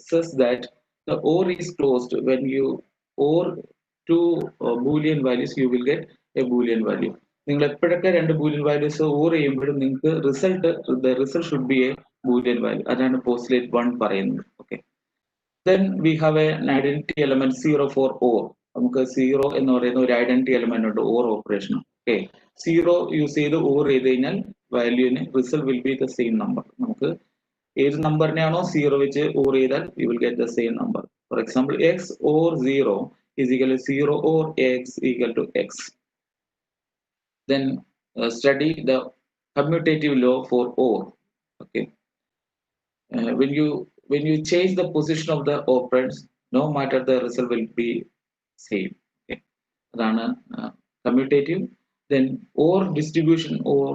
says that the OR is closed when you OR two Boolean values, you will get a Boolean value. നിങ്ങൾ എപ്പോഴൊക്കെ രണ്ട് Boolean values or ചെയ്യുമ്പോഴും നിങ്ങൾക്ക് result should be A Boolean value. അതാണ് postulate 1 പറയുന്നത്. Okay, then we have an identity element 0 for OR. നമുക്ക് 0 എന്ന് പറയുന്ന ഒരു ഐഡന്റിറ്റി എലമെന്റ് ഉണ്ട് OR ഓപ്പറേഷൻ. ഓക്കെ, 0 യൂസ് ചെയ്ത് OR ചെയ്ത് കഴിഞ്ഞാൽ വാല്യൂവിന് result will be the same number. നമുക്ക് ഏത് നമ്പറിനെയാണോ 0 വെച്ച് OR ചെയ്താൽ you will get the same number. For example x or 0 is equal to 0 or x equal to x. Then study the commutative law for OR. Okay, when you change the position of the operands, no matter the result will be same. Okay, adana commutative. Then OR distribution or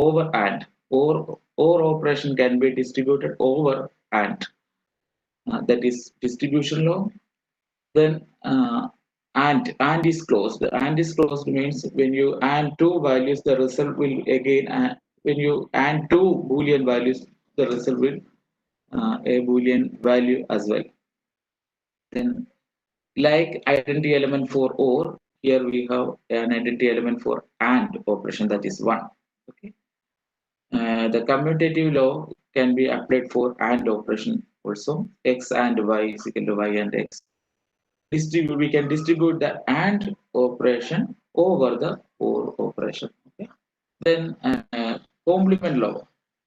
over and or operation can be distributed over and, that is distribution law. Then and is closed. And is closed means when you add two values, the result will again when you add two Boolean values, the result will a Boolean value as well. Then like identity element for OR, here we have an identity element for AND operation, that is 1. Okay, the commutative law can be applied for AND operation also. X and y is equal to y and x. We can distribute the AND operation over the OR operation. Okay, then complement law.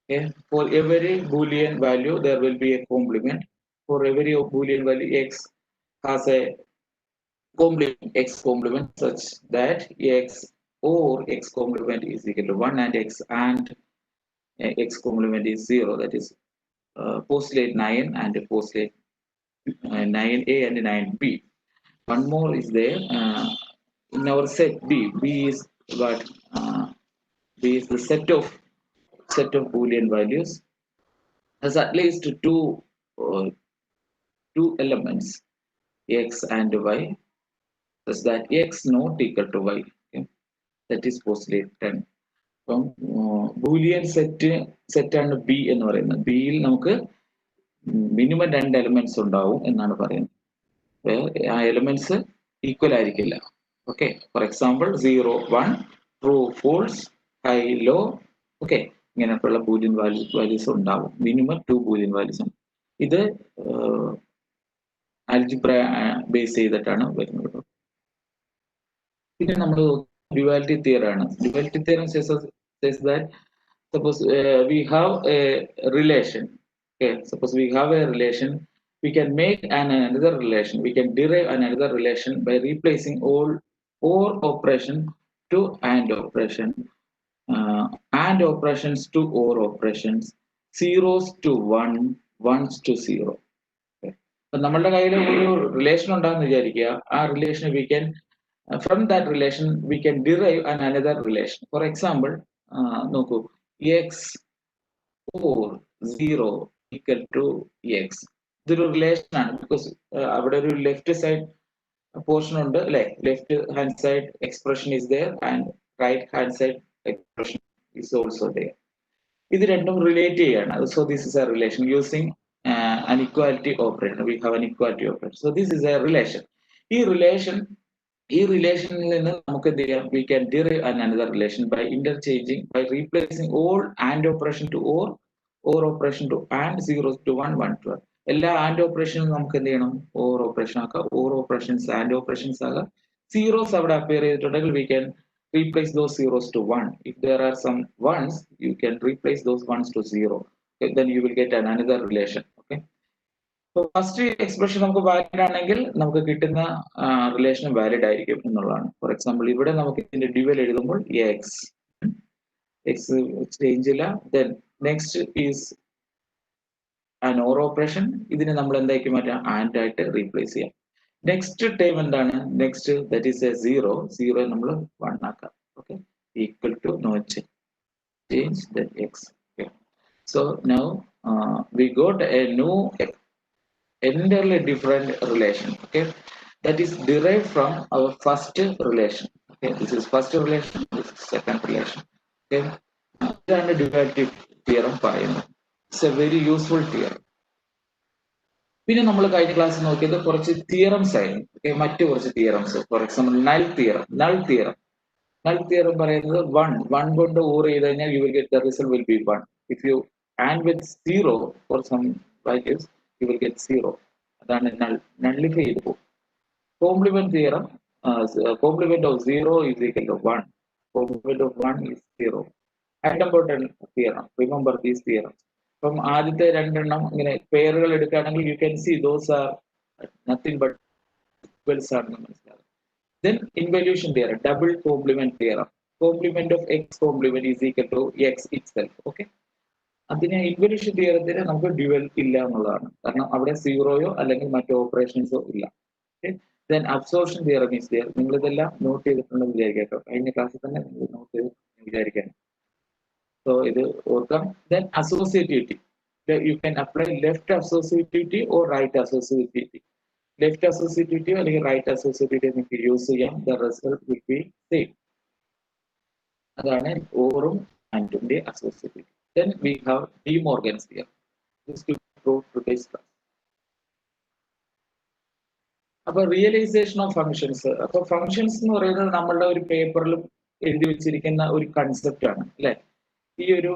Okay, for every Boolean value there will be a complement. For every Boolean value, x has a complement, x complement, such that x or x complement is equal to 1 and x complement is 0. That is postulate 9 and postulate 9a and 9b. One more is there in our set B. B is what? B is the set of Boolean values has at least two elements, x and y, such that x not equal to y. Okay? That is postulate 10. അപ്പം Boolean സെറ്റാണ് B എന്ന് പറയുന്നത്. ബിയിൽ നമുക്ക് minimum 2 elements ഉണ്ടാവും എന്നാണ് പറയുന്നത്. ആ എലമെന്റ്സ് ഈക്വൽ ആയിരിക്കില്ല. Okay, for example 0 1 true false high low. Okay, ഇങ്ങനെയൊക്കെയുള്ള ബൂലിയൻ വാല്യൂസ് ഉണ്ടാവും. മിനിമം 2 ബൂലിയൻ വാല്യൂസ് ഉണ്ട്. ഇത് ആൽജിബ്ര ബേസ് ചെയ്തിട്ടാണ് വരുന്നത്. പിന്നെ നമ്മൾ ഡ്യുവാലിറ്റി തിയറം ആണ്. Duality theorem says that suppose we have a relation. Okay, suppose we have a relation, we can make another relation, we can derive another relation by replacing all OR operation to AND operation, AND operations to OR operations, zeros to 1, ones to 0. അപ്പം നമ്മളുടെ കയ്യിൽ ഒരു relation ഉണ്ടാകുന്ന വിചാരിക്കുക. ആ relation we can from that relation we can derive another relation. For example, നോക്കൂ, x or 0 equal to x. ഇതൊരു relation ആണ്. ബിക്കോസ് അവിടെ ഒരു ലെഫ്റ്റ് സൈഡ് പോർഷൻ ഉണ്ട് അല്ലെ, left hand side expression is there and right hand side expression is also there. ഇത് രണ്ടും relate ചെയ്യാണ്. So this is a relation using an equality operator. We have an equality operator. So this is a relation. ഈ റിലേഷനിൽ നിന്ന് നമുക്ക് എന്ത് ചെയ്യാം? We can derive another relation by interchanging, by replacing all AND operation to OR operation to AND, zeros to 1, 1 to 1. എല്ലാ AND ഓപ്പറേഷനും നമുക്ക് എന്ത് ചെയ്യണം? OR ഓപ്പറേഷൻ ആക്കാം. OR ഓപ്പറേഷൻസ് AND ഓപ്പറേഷൻസ് ആകാം. സീറോസ് അവിടെ അപ്പിയർ ചെയ്തിട്ടുണ്ടെങ്കിൽ we can replace those zeros to 1. If there are some ones, you can replace those ones to 0. Okay, then you will get another relation. Okay, so first expression നമുക്ക് valid ആണെങ്കിൽ നമുക്ക് കിട്ടുന്ന relation valid ആയിരിക്കും എന്നുള്ളതാണ്. For example ഇവിടെ നമുക്ക് ഇതിന്റെ dual എഴുതുമ്പോൾ എക്സ് ചേഞ്ച് ഇല്ല. Then next is an or operation. ഇതിനെ നമ്മൾ എന്താക്കി മാറ്റാം? ആൻഡ് ആയിട്ട് റീപ്ലേസ് ചെയ്യാം. നെക്സ്റ്റ് ടൈം എന്താണ്? നെക്സ്റ്റ് ദാറ്റ് ഈസ് എ 0 നമ്മൾ 1 ആക്കാം. Okay, equal to no change then x. Okay, so now we got a new entirely different relation. Okay, that is derived from our first relation. Okay, this is first relation, this is second relation. Okay, ഇതാണ് duality theorem പറയുന്നത്. It's a very useful theorem. പിന്നെ നമ്മൾ കഴിഞ്ഞ ക്ലാസ്സിൽ നോക്കിയത് കുറച്ച് theorems ആയിരുന്നു. Okay, മറ്റു കുറച്ച് theorems. For example null theorem. Null theorem പറയുന്നത് 1 കൊണ്ട് ഓർ ചെയ്ത് കഴിഞ്ഞാൽ you will get the result will be 1. If you and with 0 for some values you will get 0. അതാണ് nullify ചെയ്ത് പോകും. Complement theorem, complement of 0 is equal to 1. Complement of 1 is 0. Idempotent theorem. Remember these theorems. അപ്പം ആദ്യത്തെ രണ്ടെണ്ണം ഇങ്ങനെ പേരുകൾ എടുക്കുകയാണെങ്കിൽ you can see those are nothing but equals ആണെന്ന് മനസ്സിലാകും. Then involution theorem, double complement theorem. Complement of x complement is equal to x itself. Okay. അതിന് involution തിയറത്തിന് നമുക്ക് ഡ്യുവൽ ഇല്ല എന്നുള്ളതാണ്. കാരണം അവിടെ സീറോയോ അല്ലെങ്കിൽ മറ്റു ഓപ്പറേഷൻസോ ഇല്ല. Then absorption theorem is there. നിങ്ങൾ ഇതെല്ലാം നോട്ട് ചെയ്തിട്ടുണ്ടെന്ന് വിചാരിക്കാം. കഴിഞ്ഞ ക്ലാസ്സിൽ തന്നെ നിങ്ങൾ നോട്ട് ചെയ്ത് വിചാരിക്കണം. So ഇത് ഓർക്കാം. Then associativity. You can apply left associativity or right associativity. Left associativity അല്ലെങ്കിൽ right associativity നിങ്ങൾക്ക് യൂസ് ചെയ്യാം. The result will be same. അതാണ് ഓറും ആൻഡിന്റെ associativity. Then we have De Morgan's theorem. This will go to today's class. അപ്പോൾ realisation of functions. അപ്പോൾ functions എന്ന് പറയുന്നത് നമ്മളുടെ ഒരു പേപ്പറിൽ എഴുതി വെച്ചിരിക്കുന്ന ഒരു കൺസെപ്റ്റ് ആണ് അല്ലെ. ഈ ഒരു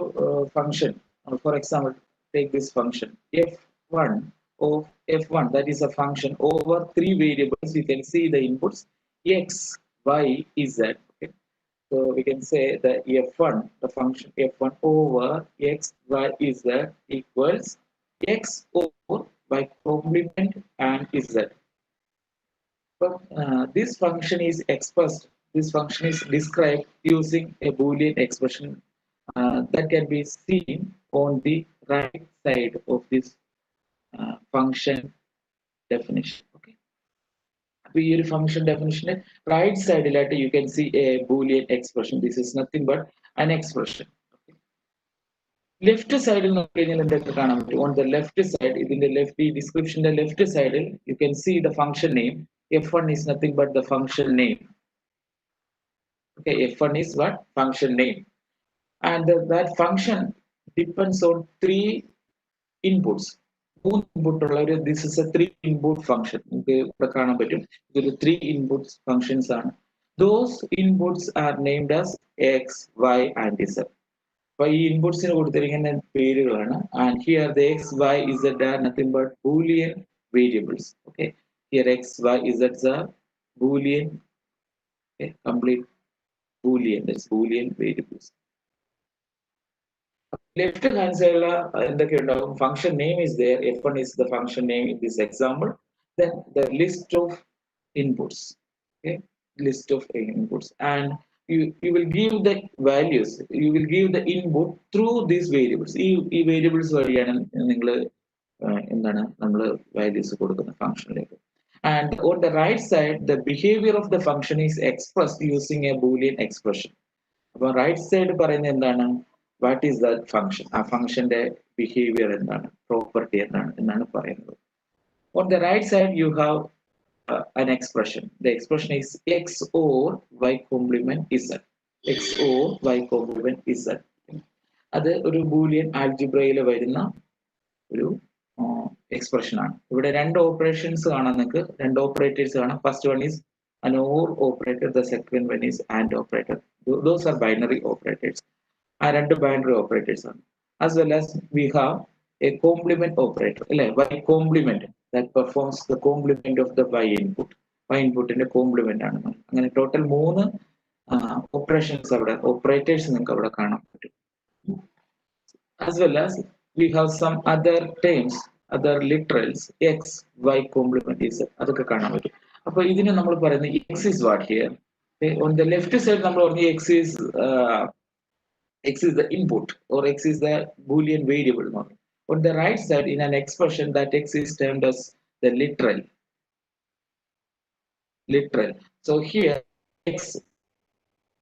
function, for example take this function f1 of f1, that is a function over 3 variables. You can see the inputs x, y, z. Okay, so we can say that f1, the function f1 over x, y, z equals x over y complement and z. But this function is expressed, this function is described using a Boolean expression that can be seen on the right side of this function definition. Okay. So here function definition, right side you can see a Boolean expression. This is nothing but an expression. Okay. Left side on the left side, in the left description, the left side you can see the function name. F1 is nothing but the function name. Okay, F1 is what? Function name. And that function depends on 3 inputs. This is a 3 input function. Okay, 3 input functions are. Those inputs are named as x, y, and z. By inputs and here the x, y, z are nothing but Boolean variables. Okay, here x, y, z are Boolean. Okay, complete Boolean. That's Boolean variables. Left hand side, function name is there. F1 is the function name in this example. Then the list of inputs. Okay, list of inputs, and you will give the values. You will give the input through these variables. These variables values function. And on the right side, the behavior of the function is expressed using a Boolean expression. On right side, what is that function? A function behavior and property and on the right side you have an expression. The expression is x or y complement z. X or y complement z. That is a Boolean algebra expression. Here are 2 operations. 2 operators. First one is an OR operator. The second one is AND operator. Those are binary operators. And 2 binary operators. As well as we have a complement operator. Y complement that performs the complement of the y input. Y input in a complement. And total 3 operations operators. As well as we have some other terms, other literals, x, y complement z. So x is what here? Okay. On the left side, x is the input or x is the Boolean variable. On the right side, in an expression, that x is termed as the literal. So here x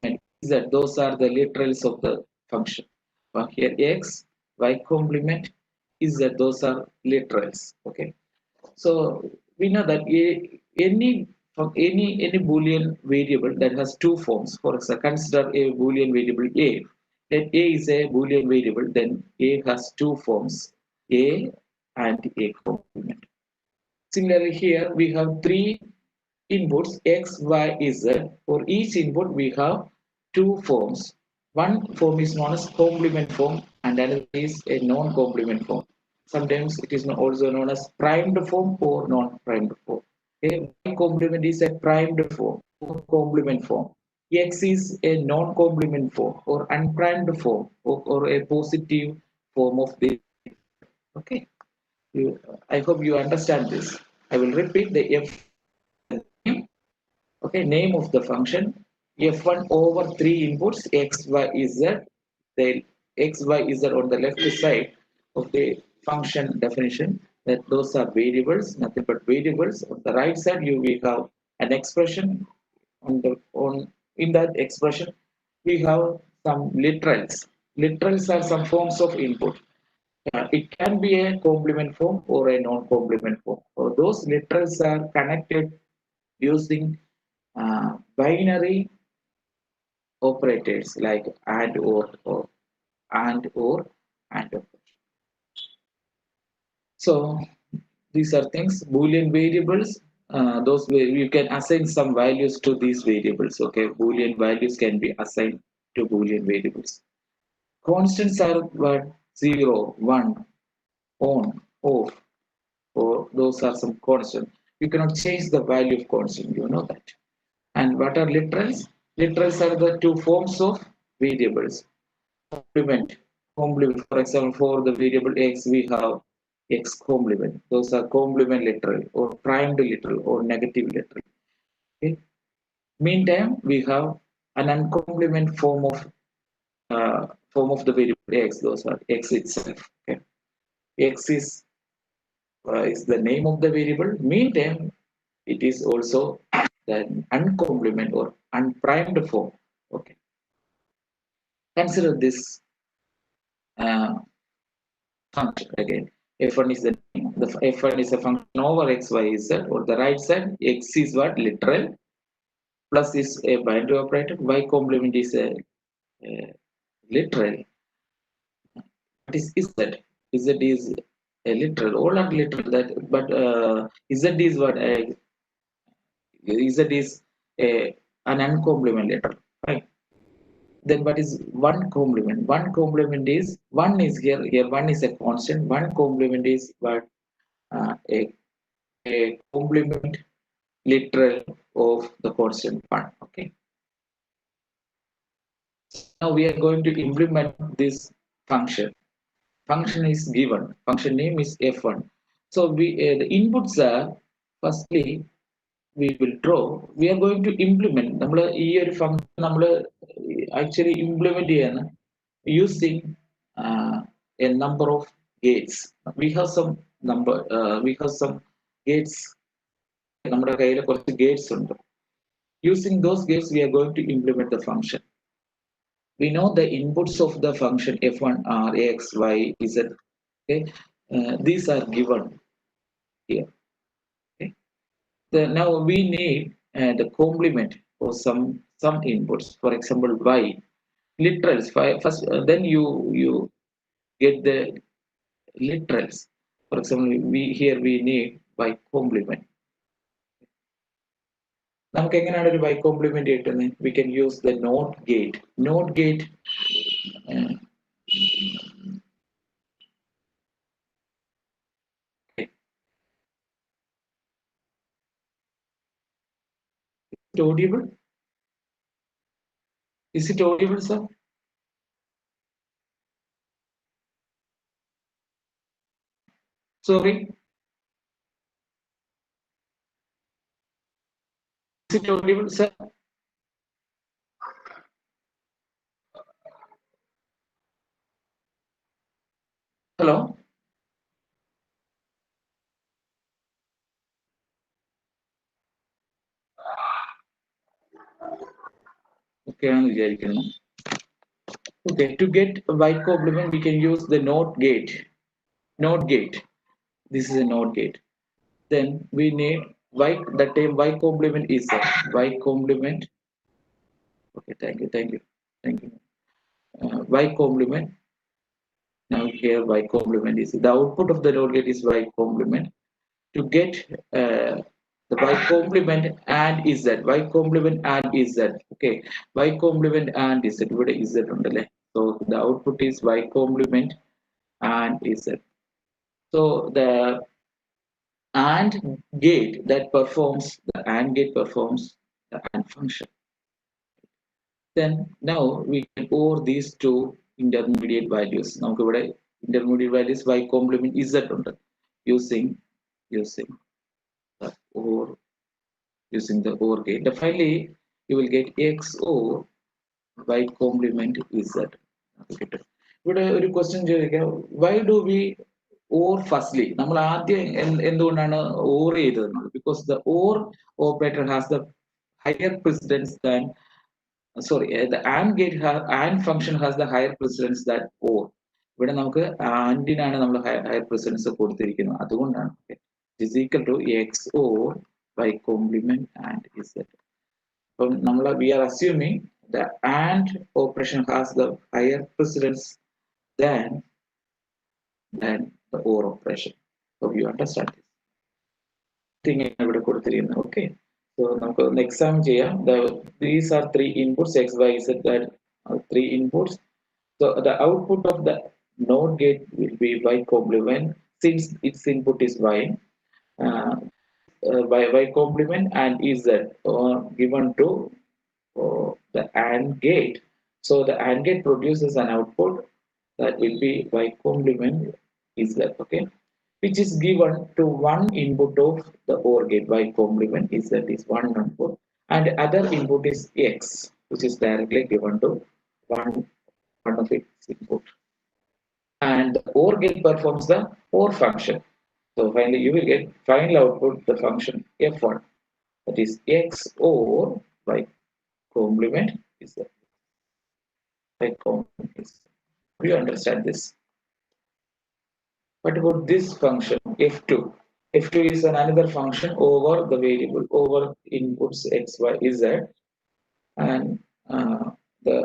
and z, those are the literals of the function. Here x, y complement z, those are literals. Okay. So we know that any Boolean variable that has 2 forms. For example, consider a Boolean variable a. Let a is a Boolean variable, then a has 2 forms, a and a complement. Similarly, here we have three inputs x, y, z. For each input, we have two forms. One form is known as complement form, and another is a non-complement form. Sometimes it is also known as primed form or non-primed form. A y complement is a primed form or complement form. X is a non-complement form or unprimed form or a positive form of the. Okay, I hope you understand this. I will repeat the f. Okay, name of the function f1 over 3 inputs x, y, z. The x, y, z on the left side of the function definition, that those are variables, nothing but variables. On the right side, you will have an expression. On in that expression, we have some literals. Literals are some forms of input. It can be a complement form or a non-complement form. So those literals are connected using binary operators like and or. So these are things. Boolean variables. You can assign some values to these variables. Okay, Boolean values can be assigned to Boolean variables. Constants are what 0, 1, on, off, or those are some constants. You cannot change the value of constant. You know that. And what are literals? Literals are the two forms of variables. Complement. Complement. For example, for the variable x, we have x complement. Those are complement literal or primed literal or negative literal. Okay. Meantime, we have an uncomplement form of the variable x. Those are x itself. Okay. X is the name of the variable. Meantime, it is also the uncomplement or unprimed form. Okay. Consider this function again. F1 is the name. The F1 is a function over x, y, z. Or the right side, x is what? Literal. Plus is a binary operator. Y complement is a literal. What is z? Z is a literal. All are literal. But z is what? Z is an uncomplement letter. Right. Then what is one complement? One complement is one is here one is a constant. One complement is what a complement literal of the constant one. Okay. Now we are going to implement this function. Function is given. Function name is f1. So we the inputs are firstly we will draw. We are going to implement. നമ്മൾ ഈ ഒരു function നമ്മൾ actually implement ചെയ്യാണ് using a number of gates. We have some number. We have some gates. നമ്മുടെ കയ്യിൽ കുറച്ച് gates ഉണ്ട്. Using those gates, we are going to implement the function. We know the inputs of the function f1 are x, y, z. Okay, these are given here. Okay, now we need the complement for some inputs. For example, y literals. First, then you get the literals. For example, we need y complement. നമുക്ക് എങ്ങനെയാണ് ഒരു y complement കിട്ടുന്നത്? We can use the NOT gate. NOT gate is it audible? Is it audible, sir? Sorry. Is it audible, sir? Hello? Okay, okay, to get a y complement, we can use the NOT gate. NOT gate. This is a NOT gate. Then we need y, the term y complement is a y complement. Okay, thank you, thank you, thank you. Y complement. Now here y complement is the output of the NOT gate is y complement. to get the y complement and z, y complement and z. Okay, y complement and z, ഇവിടെ z ഉണ്ടല്ലേ. So the output is y complement and z. So the AND gate that performs the AND gate performs the AND function. Then now we can OR these two intermediate values. നമുക്ക് ഇവിടെ intermediate values y complement z ഉണ്ട്. using the OR using the OR gate. Then finally you will get XOR y complement z. കിട്ടും. ഇവിടെ ഒരു question ചോദിക്കാം, why do we OR firstly? നമ്മൾ ആദ്യം എന്തുകൊണ്ടാണ് OR ചെയ്തത്? Because the OR operator has the higher precedence than the AND gate AND function has the higher precedence than OR. ഇവിടെ നമുക്ക് ആൻഡിനാണ് നമ്മൾ ഹയർ പ്രിസിഡൻസ് കൊടുത്തിരിക്കുന്നത്, അതുകൊണ്ടാണ് is equal to XOR y complement and z. അപ്പം നമ്മൾ we are assuming the AND operation has the higher precedence than the OR operation. So you understand this thing ഇവിടെ കൊടുത്തിരിക്കുന്നത്. Okay, so നമുക്ക് ഒന്ന് exam ചെയ്യാം. These are three inputs x, y, z, that three inputs. So the output of the NOT gate will be y complement since its input is y. Y complement and z given to the AND gate. So the AND gate produces an output that will be y complement z, okay, which is given to one input of the OR gate. Y complement z is one input and the other input is x, which is directly given to one of its input. And the OR gate performs the OR function. So finally you will get final output the function f1, that is x or y complement is the y complement is. Do you understand this? What about this function f2? F2 is another function over the variable over inputs x, y, z, and the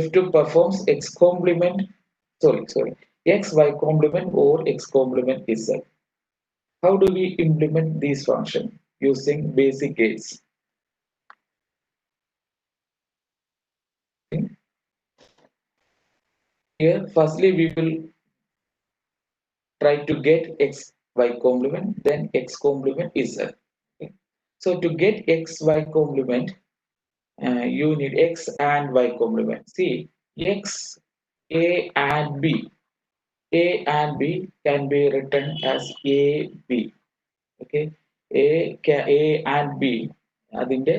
f2 performs x complement x, y complement or x complement z. How do we implement these functions? Using basic gates. Here, firstly, we will try to get x, y complement, then x complement z. Okay. So to get x, y complement, you need x and y complement. See, x, a and b. A and b can be written as a, b. Okay, a and b. അതിന്റെ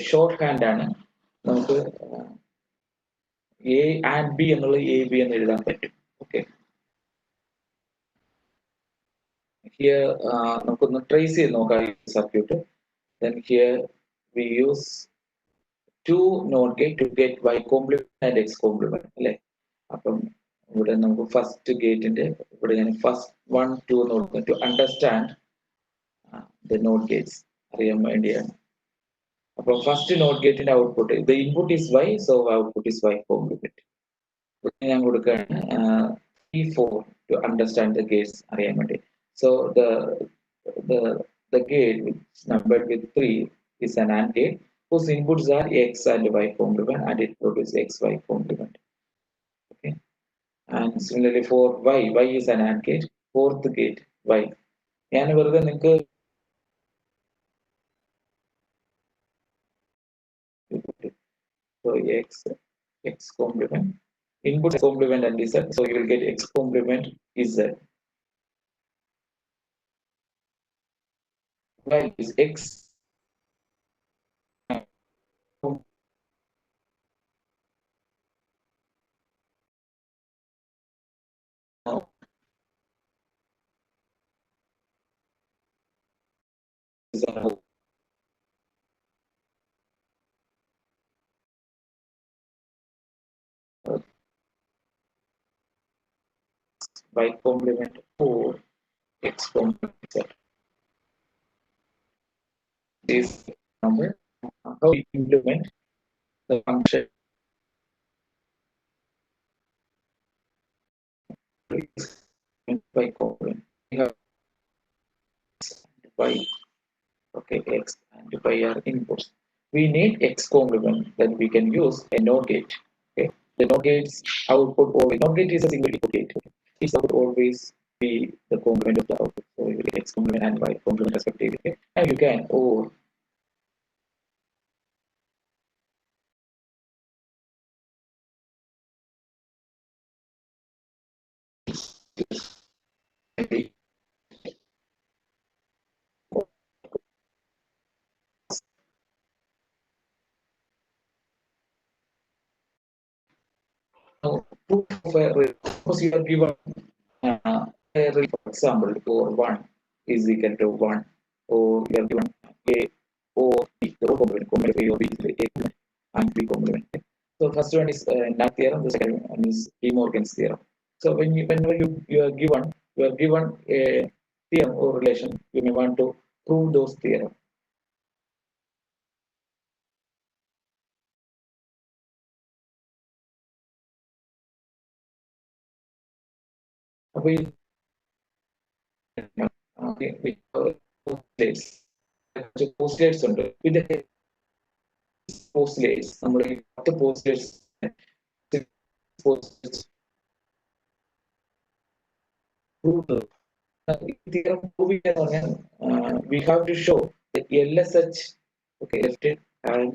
short hand ആണ്. നമുക്ക് A and B എന്നുള്ള AB എന്ന് എഴുതാൻ പറ്റും. Okay. Here നമുക്കൊന്ന് trace ചെയ്ത് നോക്കാം ഈ circuit. Then here we use two NOT gate to get y complement and x complement, അല്ലേ? അപ്പം ഇവിടെ നമുക്ക് ഫസ്റ്റ് ഗേറ്റിന്റെ ഇവിടെ ഞാൻ ഫസ്റ്റ് 1, 2 നോക്കാം to understand the NOT gates അറിയാൻ വേണ്ടിയാണ്. അപ്പം ഫസ്റ്റ് NOT ഗേറ്റിന്റെ output, the input is y, so output is y complement. ഞാൻ കൊടുക്കുകയാണ് P4 to understand the gates അറിയാൻ വേണ്ടി. So the gate which numbered with 3 is an AND gate whose inputs are x and y complement and it produces x, y complement. Okay, and similarly for y is an AND gate, fourth gate y. ഞാൻ വെറുതെ നിങ്ങൾക്ക് so x complement input complement and z, so you will get x complement z. Y is x is an y complement or x complement z. This number, how we implement the function y complement. We have y. Okay, x and y are inputs. We need x complement, then we can use a NOT gate. Okay, the NOT gate's output always, NOT gate is a single input gate. Okay? Its output always be the complement of the output. So you will get x complement and y complement respectively. Okay? And you can or proof of a suppose you are given a real, for example, or 1 is equal to 1, or you are given a or b, the complement, complement a or b is a complement and b complement. So first one is Nash theorem, the second one is De Morgan's theorem. So whenever you are given a theorem or relation, you may want to prove those theorem. We postulates. Postulates ഉണ്ട്. With the postulates, നമ്മൾ ഈ 10 postulates prove theorem proving എന്ന് പറഞ്ഞാൽ we have to show that LSH, okay, left and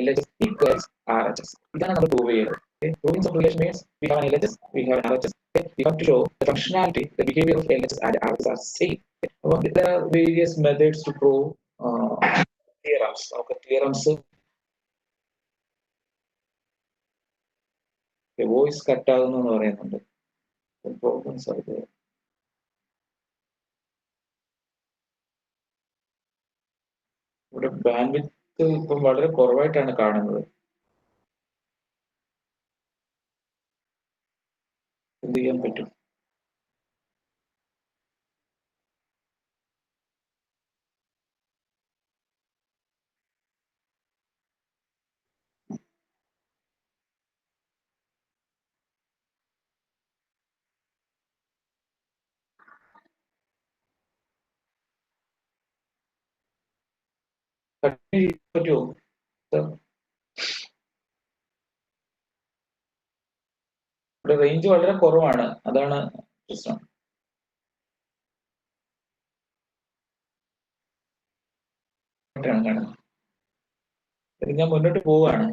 LHS equals RHS. ഇതാണ് നമ്മൾ prove ചെയ്യുന്നത്. Okay? Proving some relation means we have an LHS, we have an RHS. Okay? We have to show the functionality, the behavior of LHS and RHS are same. Okay? There are various methods to prove theorems. Okay, theorems. Voice cut ആകുന്നു എന്ന് പറയുന്നുണ്ട്. Problems are there. ഇവിടെ bandwidth ഇപ്പം വളരെ കുറവായിട്ടാണ് കാണുന്നത്. എന്ത് ചെയ്യാൻ പറ്റും? പറ്റുമോ? ഇവിടെ റേഞ്ച് വളരെ കുറവാണ്, അതാണ് പ്രശ്നം. ഞാൻ മുന്നോട്ട് പോവുകയാണ്.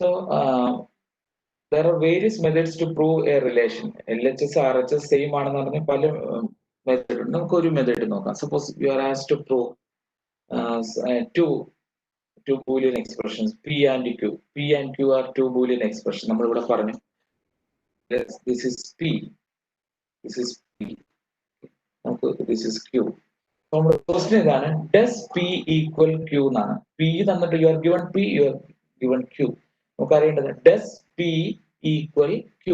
So there are various methods to prove a relation. LHS, RHS same ആണെന്ന് പറഞ്ഞാൽ പല മെത്തേഡ് ഉണ്ട്. നമുക്കൊരു മെത്തേഡ് നോക്കാം. Suppose you are asked to prove two Boolean expressions P and Q. P and Q are two Boolean expressions. നമ്മൾ ഇവിടെ പറഞ്ഞു this is P, this is P, this is Q. നമ്മുടെ ക്വസ്റ്റ്യൻ ഇതാണ്, does P equal Q എന്നാണ്. P തന്നിട്ട് you are given P, you are given Q. നമുക്ക് അറിയേണ്ടത് does P equal Q.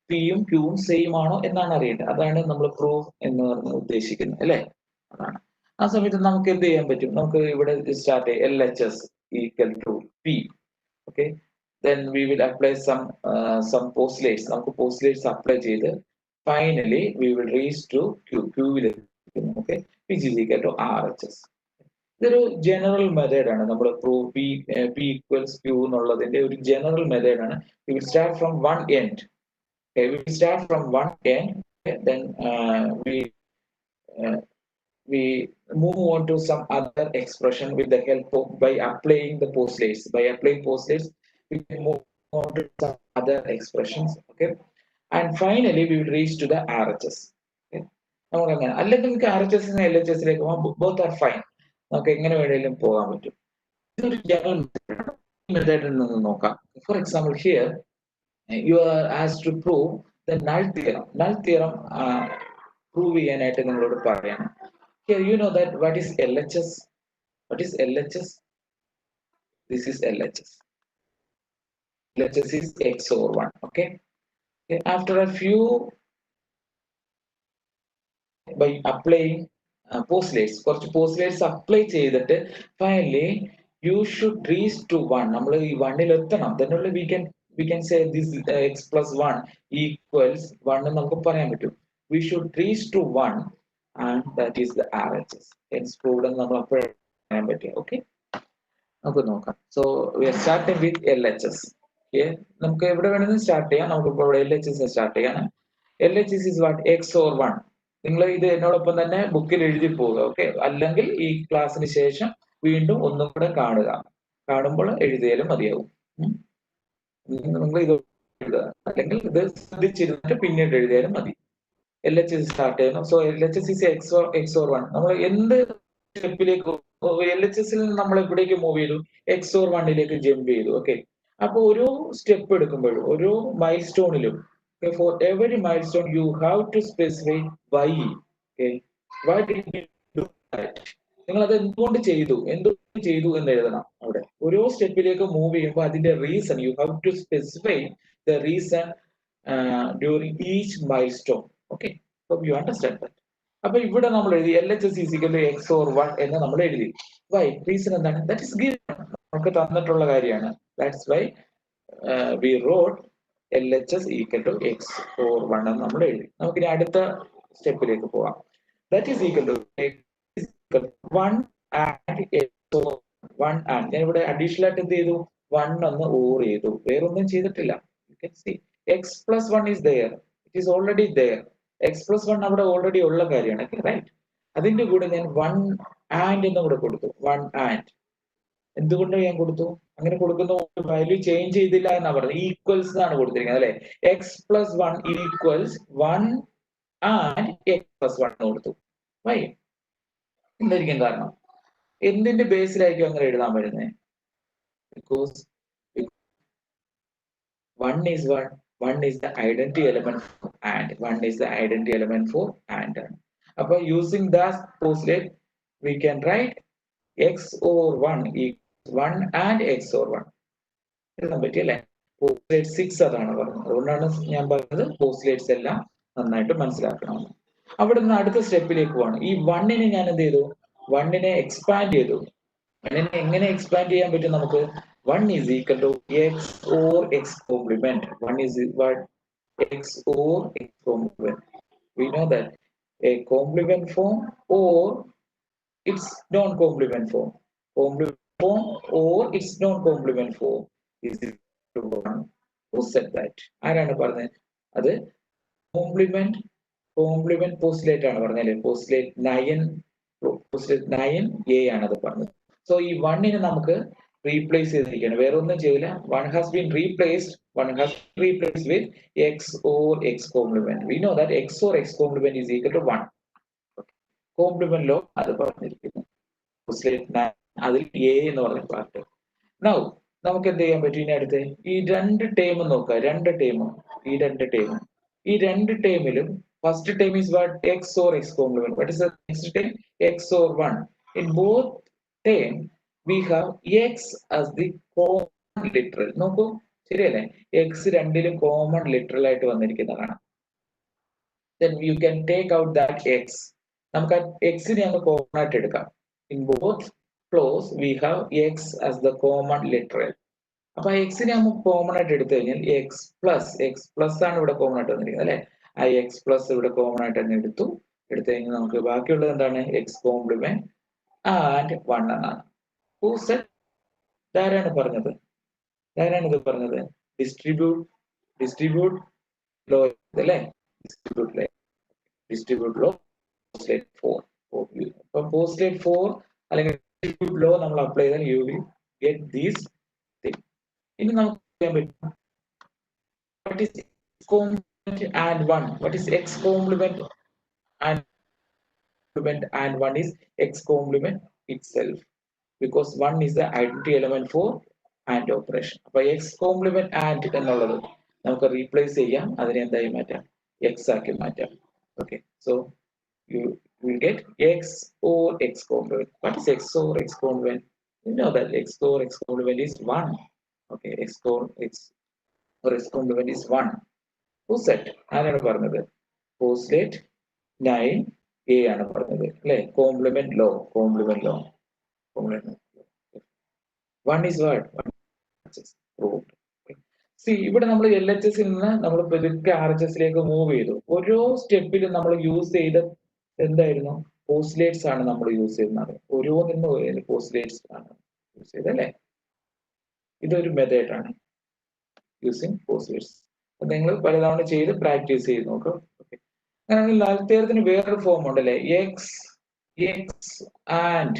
P യും Q യും സെയിം ആണോ എന്നാണ് അറിയേണ്ടത്. അതാണ് നമ്മൾ പ്രൂഫ് എന്ന് പറഞ്ഞ് ഉദ്ദേശിക്കുന്നത്, അല്ലേ? അതാണ്. ആ സമയത്ത് നമുക്ക് എന്ത് ചെയ്യാൻ പറ്റും? നമുക്ക് ഇവിടെ സ്റ്റാർട്ട് ചെയ്യാം. LHS equal to P. Okay, then we will apply some postulates. നമുക്ക് postulates apply ചെയ്ത് finally we will reach to Q. Q will, okay, which is equal to RHS. ഇതൊരു ജനറൽ മെത്തേഡ് ആണ്. നമ്മൾ പ്രൂവ് P equals Q എന്നുള്ളതിന്റെ ഒരു general method ആണ്. We will start from one end. Okay, we will start from one end, then we move on to some other expression with the help of by applying the postulates. By applying postulates, we can move on to some other expressions. Okay, and finally we will reach to the RHS. Okay, നമുക്ക് അങ്ങനെ അല്ലെങ്കിൽ നമുക്ക് RHS നിന്ന് LHS ലേക്ക് പോകാം. Both are fine. നമുക്ക് എങ്ങനെ വേണമെങ്കിലും പോകാൻ പറ്റും. ഇതൊരു ജനറൽ മെത്തേഡിൽ നിന്ന് നോക്കാം. For example here you are asked to prove the null theorem. Null theorem prove ചെയ്യാനായിട്ട് നിങ്ങളോട് പറയണം. Here you know that what is LHS? What is LHS? This is LHS. LHS is X over 1. Okay. After a few, by applying postulates, കുറച്ച് postulates apply ചെയ്തിട്ട് finally you should reach to 1. നമ്മൾ ഈ 1ൽ എത്തണം. Then only we can say this x plus 1 equals 1 എന്ന് നമുക്ക് പറയാൻ പറ്റും. We should reach to 1 and that is the RHS. Hence proved എന്ന് നമ്മൾ അപ്പോഴേ പറയാൻ പറ്റുക. ഓക്കെ, നമുക്ക് നോക്കാം. So we R starting with LHS. നമുക്ക് എവിടെ വേണമെങ്കിലും സ്റ്റാർട്ട് ചെയ്യാം. നമുക്കിപ്പോൾ ഇവിടെ LHS സ്റ്റാർട്ട് ചെയ്യാം. LHS is what? X or 1. നിങ്ങൾ ഇത് എന്നോടൊപ്പം തന്നെ ബുക്കിൽ എഴുതി പോവുക. ഓക്കെ, അല്ലെങ്കിൽ ഈ ക്ലാസ്സിന് ശേഷം വീണ്ടും ഒന്നും കൂടെ കാണുക. കാണുമ്പോൾ എഴുതിയാലും മതിയാവും. നിങ്ങൾ ഇത് എഴുതുക, അല്ലെങ്കിൽ ഇത് ശ്രദ്ധിച്ചിരുന്നിട്ട് പിന്നീട് എഴുതിയാലും മതി. LHS സ്റ്റാർട്ട് ചെയ്യുന്നു. So LHS is X or 1. നമ്മൾ എന്ത് സ്റ്റെപ്പിലേക്ക് LHS ൽ നമ്മൾ എവിടേക്ക് മൂവ് ചെയ്തു? X or 1ലേക്ക് ജമ്പ് ചെയ്തു. ഓക്കെ, അപ്പൊ ഓരോ സ്റ്റെപ്പ് എടുക്കുമ്പോഴും ഓരോ mile സ്റ്റോണിലും for every milestone you have to specify why. Okay, why did you do that? നിങ്ങൾ അത് എന്തുകൊണ്ട് ചെയ്തു എന്ന് എഴുതണം. അവിടെ ഓരോ സ്റ്റെപ്പിലേക്ക് മൂവ് ചെയ്യുമ്പോൾ അതിന്റെ reason you have to specify the reason during each milestone. Okay, you understand that. അപ്പൊ ഇവിടെ നമ്മൾ എഴുതി LHS is equal to X or 1 എന്ന് നമ്മൾ എഴുതി. വൈ? റീസൺ എന്താണ്? ദാറ്റ് ഇസ് ഗിവൻ, നമുക്ക് തന്നിട്ടുള്ള കാര്യമാണ്. That's why we wrote LHS equal to X or 1 എന്ന് നമ്മൾ എഴുതി. നമുക്കിനി അടുത്ത സ്റ്റെപ്പിലേക്ക് പോവാം. That is equal to 1 and X or 1 and ഞാൻ ഇവിടെ അഡീഷണൽ ആയിട്ട് എന്ത് ചെയ്തു? 1 ഒന്ന് ഓർ ചെയ്തു, വേറൊന്നും ചെയ്തിട്ടില്ല. You can see X plus 1 is there, it is already there. X plus 1 അവിടെ ഓൾറെഡി ഉള്ള കാര്യമാണ്. റൈറ്റ്, അതിന്റെ കൂടെ ഞാൻ 1 ആൻഡ് എന്ന് കൂടെ കൊടുത്തു. 1 ആൻഡ് എന്തുകൊണ്ട് ഞാൻ കൊടുത്തു? അങ്ങനെ കൊടുക്കുന്ന വാല്യൂ ചേഞ്ച് ചെയ്തില്ല എന്നാ പറഞ്ഞത്. ഈക്വൽസ് എന്നാണ് കൊടുത്തിരിക്കുന്നത് അല്ലെ. X plus 1 equals 1 and X plus 1 കൊടുത്തു. വൈ? എന്തായിരിക്കും കാരണം? എന്തിന്റെ ബേസിലായിരിക്കും അങ്ങനെ എഴുതാൻ വരുന്നത്? Because 1 is what? 1 is the identity element for and 1 is the identity element for and. അപ്പൊ using that postulate we can write X or 1 equals 1 and X or 1. എഴുതാൻ പറ്റിയല്ലേ? Postulate 6 അതാണ് പറഞ്ഞത്. അതുകൊണ്ടാണ് ഞാൻ പറഞ്ഞത് പോസ്റ്റ്ലേറ്റ്സ് എല്ലാം നന്നായിട്ട് മനസ്സിലാക്കണം. അവിടെ നിന്ന് അടുത്ത സ്റ്റെപ്പിലേക്ക് പോവാണ്. ഈ 1നെ ഞാൻ എന്ത് ചെയ്തു? 1നെ എക്സ്പാൻഡ് ചെയ്തു. 1നെ എങ്ങനെ എക്സ്പാൻഡ് ചെയ്യാൻ പറ്റും നമുക്ക്? 1 is equal to X or X complement. 1 is what? X or X complement. We know that a complement form or its non-complement form. Complement form or its non-complement form is equal to 1. Who said that? ആരാണ് പറഞ്ഞത്? അത് complement postulate ആണ് പറഞ്ഞത്. Postulate 9A ആണ് അത് പറഞ്ഞത്. So ഈ 1നെ നമുക്ക് റീപ്ലേസ് ചെയ്തിരിക്കുകയാണ്, വേറെ ഒന്നും ചെയ്തില്ല. 1 has been replaced with X or X complement. We know that X or X complement is equal to 1. Complement law അത് പറഞ്ഞിരിക്കുന്നു. അതിൽ A എന്ന് പറഞ്ഞ പാർട്ട്. നൗ നമുക്ക് എന്ത് ചെയ്യാൻ പറ്റും? ഇനി അടുത്ത് ഈ രണ്ട് ടേം നോക്കുക. ഈ രണ്ട് ടേമിലും first term is what? X or X complement. What is the next term? X or 1. In both term we have X as the common literal. നോക്കൂ, ശരിയല്ലേ? X രണ്ടിലും കോമൺ ലിറ്ററൽ ആയിട്ട് വന്നിരിക്കുന്നതാണ്. Then you can take out that X. നമുക്ക് Xനെ അങ്ങ് common ആയിട്ട് എടുക്കാം. In both flows we have X as the common literal. അപ്പൊ Xനെ നമുക്ക് കോമൺ ആയിട്ട് എടുത്തു കഴിഞ്ഞാൽ X plus ആണ് ഇവിടെ കോമൺ ആയിട്ട് വന്നിരിക്കുന്നത് അല്ലെ. ആ X plus ഇവിടെ കോമൺ ആയിട്ട് തന്നെ എടുത്തു കഴിഞ്ഞാൽ നമുക്ക് ബാക്കിയുള്ളത് എന്താണ്? X കോംപ്ലിമെന്റ് ആൻഡ് 1 എന്നാണ്. Who said? ആരാണ് പറഞ്ഞത്? ഇത് പറഞ്ഞത്? ഡിസ്ട്രിബ്യൂട്ട് ലോ അല്ലേ? Distribute law postulate 4. അപ്പൊ പോസ്റ്റ്ലേറ്റ് 4 അല്ലെങ്കിൽ ഡിസ്ട്രിബ്യൂട്ട് ലോ നമ്മൾ അപ്ലൈ ചെയ്താൽ you will get these thing. ഇനി നമുക്ക് ചെയ്യാൻ പറ്റും what is X complement and 1? What is X complement and 1 is X complement itself, because 1 is the identity element for AND operation. അപ്പൊ X complement AND എന്നുള്ളത് നമുക്ക് replace ചെയ്യാം. അതിനെ എന്തായി മാറ്റാം? X ആക്കി മാറ്റാം. Okay, so you will get X or X complement. What is X or X complement? You know that X or X complement is 1. Okay, X or X complement is 1. Who said? ആരാണ് പറഞ്ഞത്? Postulate 9A ആണ് പറഞ്ഞത് അല്ലെ. Complement law 1 is what? Proved. See, ഇവിടെ നമ്മൾ LHS നിന്ന് നമ്മൾ പതുക്കെ RHS ലേക്ക് മൂവ് ചെയ്തു. ഓരോ സ്റ്റെപ്പിലും നമ്മൾ യൂസ് ചെയ്ത എന്തായിരുന്നു? പോസ്റ്റ്ലേറ്റ്സ് ആണ് നമ്മൾ യൂസ് ചെയ്യുന്നത്. ഓരോന്നിനും പോസ്റ്റ്ലേറ്റ്സ് ആണ് യൂസ് ചെയ്തത് അല്ലേ? ഇതൊരു മെത്തേഡ് ആണ്, യൂസിങ് പോസ്റ്റ്ലേറ്റ്സ്. നിങ്ങൾ പലതവണ ചെയ്ത് പ്രാക്ടീസ് ചെയ്ത് നോക്കുക. അങ്ങനെയാണെങ്കിൽ ലാൽത്തേരത്തിന് വേറൊരു ഫോം ഉണ്ടല്ലേ, x and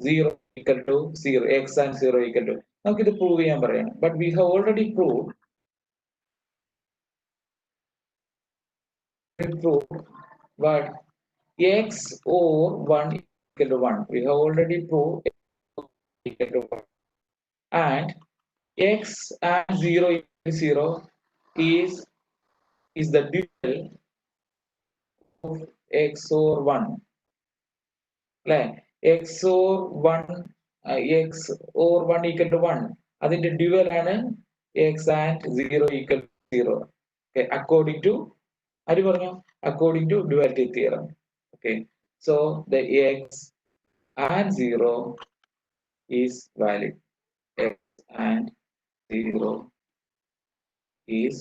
0 equal to 0, x and 0 equal to. നമുക്കിത് പ്രൂവ് ചെയ്യാൻ പറയണം. But we have already proved what x or 1 equal to 1. We have already proved x equal to 1. And x and 0 equal to 0 is the dual of x or 1. Like x or 1 x or 1 equal to 1. അതിന്റെ dual ആണ് x and 0 equal to 0. Okay, according to according to duality theorem. Okay, so the x and 0 is valid. X and 0 is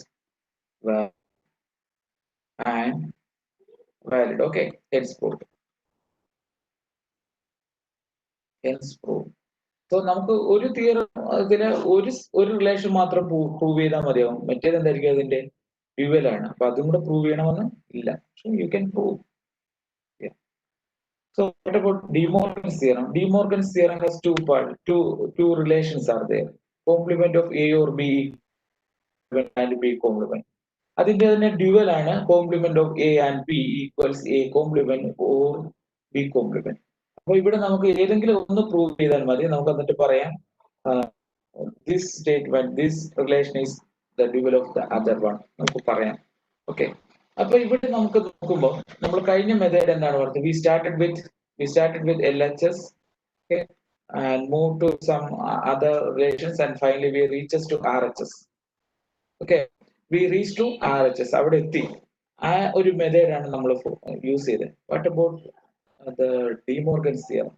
valid and valid. Okay, hence proved. Hence proved. So നമുക്ക് ഒരു theorem അതിന് ഒരു relation മാത്രം prove ചെയ്താൽ മതിയാവും. മറ്റേത് എന്തായിരിക്കും? അതിന്റെ ഡ്യുവൽ ആണ്. അപ്പൊ അതും കൂടെ പ്രൂവ് ചെയ്യണമെന്ന് ഇല്ല. So you can prove. Yeah. So what about De Morgan's theorem? De Morgan's theorem has two relations are there. Complement of A or B and B complement. അതിന്റെ തന്നെ ഡ്യുവൽ ആണ് complement of A and B equals A complement or B complement. അപ്പൊ ഇവിടെ നമുക്ക് ഏതെങ്കിലും ഒന്ന് prove ചെയ്താൽ മതി. നമുക്ക് എന്നിട്ട് പറയാം this statement, this relation is the dual of the other one നമുക്ക് പറയാം. ഓക്കെ, അപ്പൊ ഇവിടെ നമുക്ക് നോക്കുമ്പോൾ നമ്മൾ കഴിഞ്ഞ മെത്തേഡ് എന്താണ് പറഞ്ഞത്? We started with LHS, okay, and moved to some other relations and finally we reaches to RHS. Okay, we reached to RHS. അവിടെ എത്തി. ആ ഒരു മെത്തേഡ് ആണ് നമ്മൾ യൂസ് ചെയ്തത്. What about the De Morgan's theorem?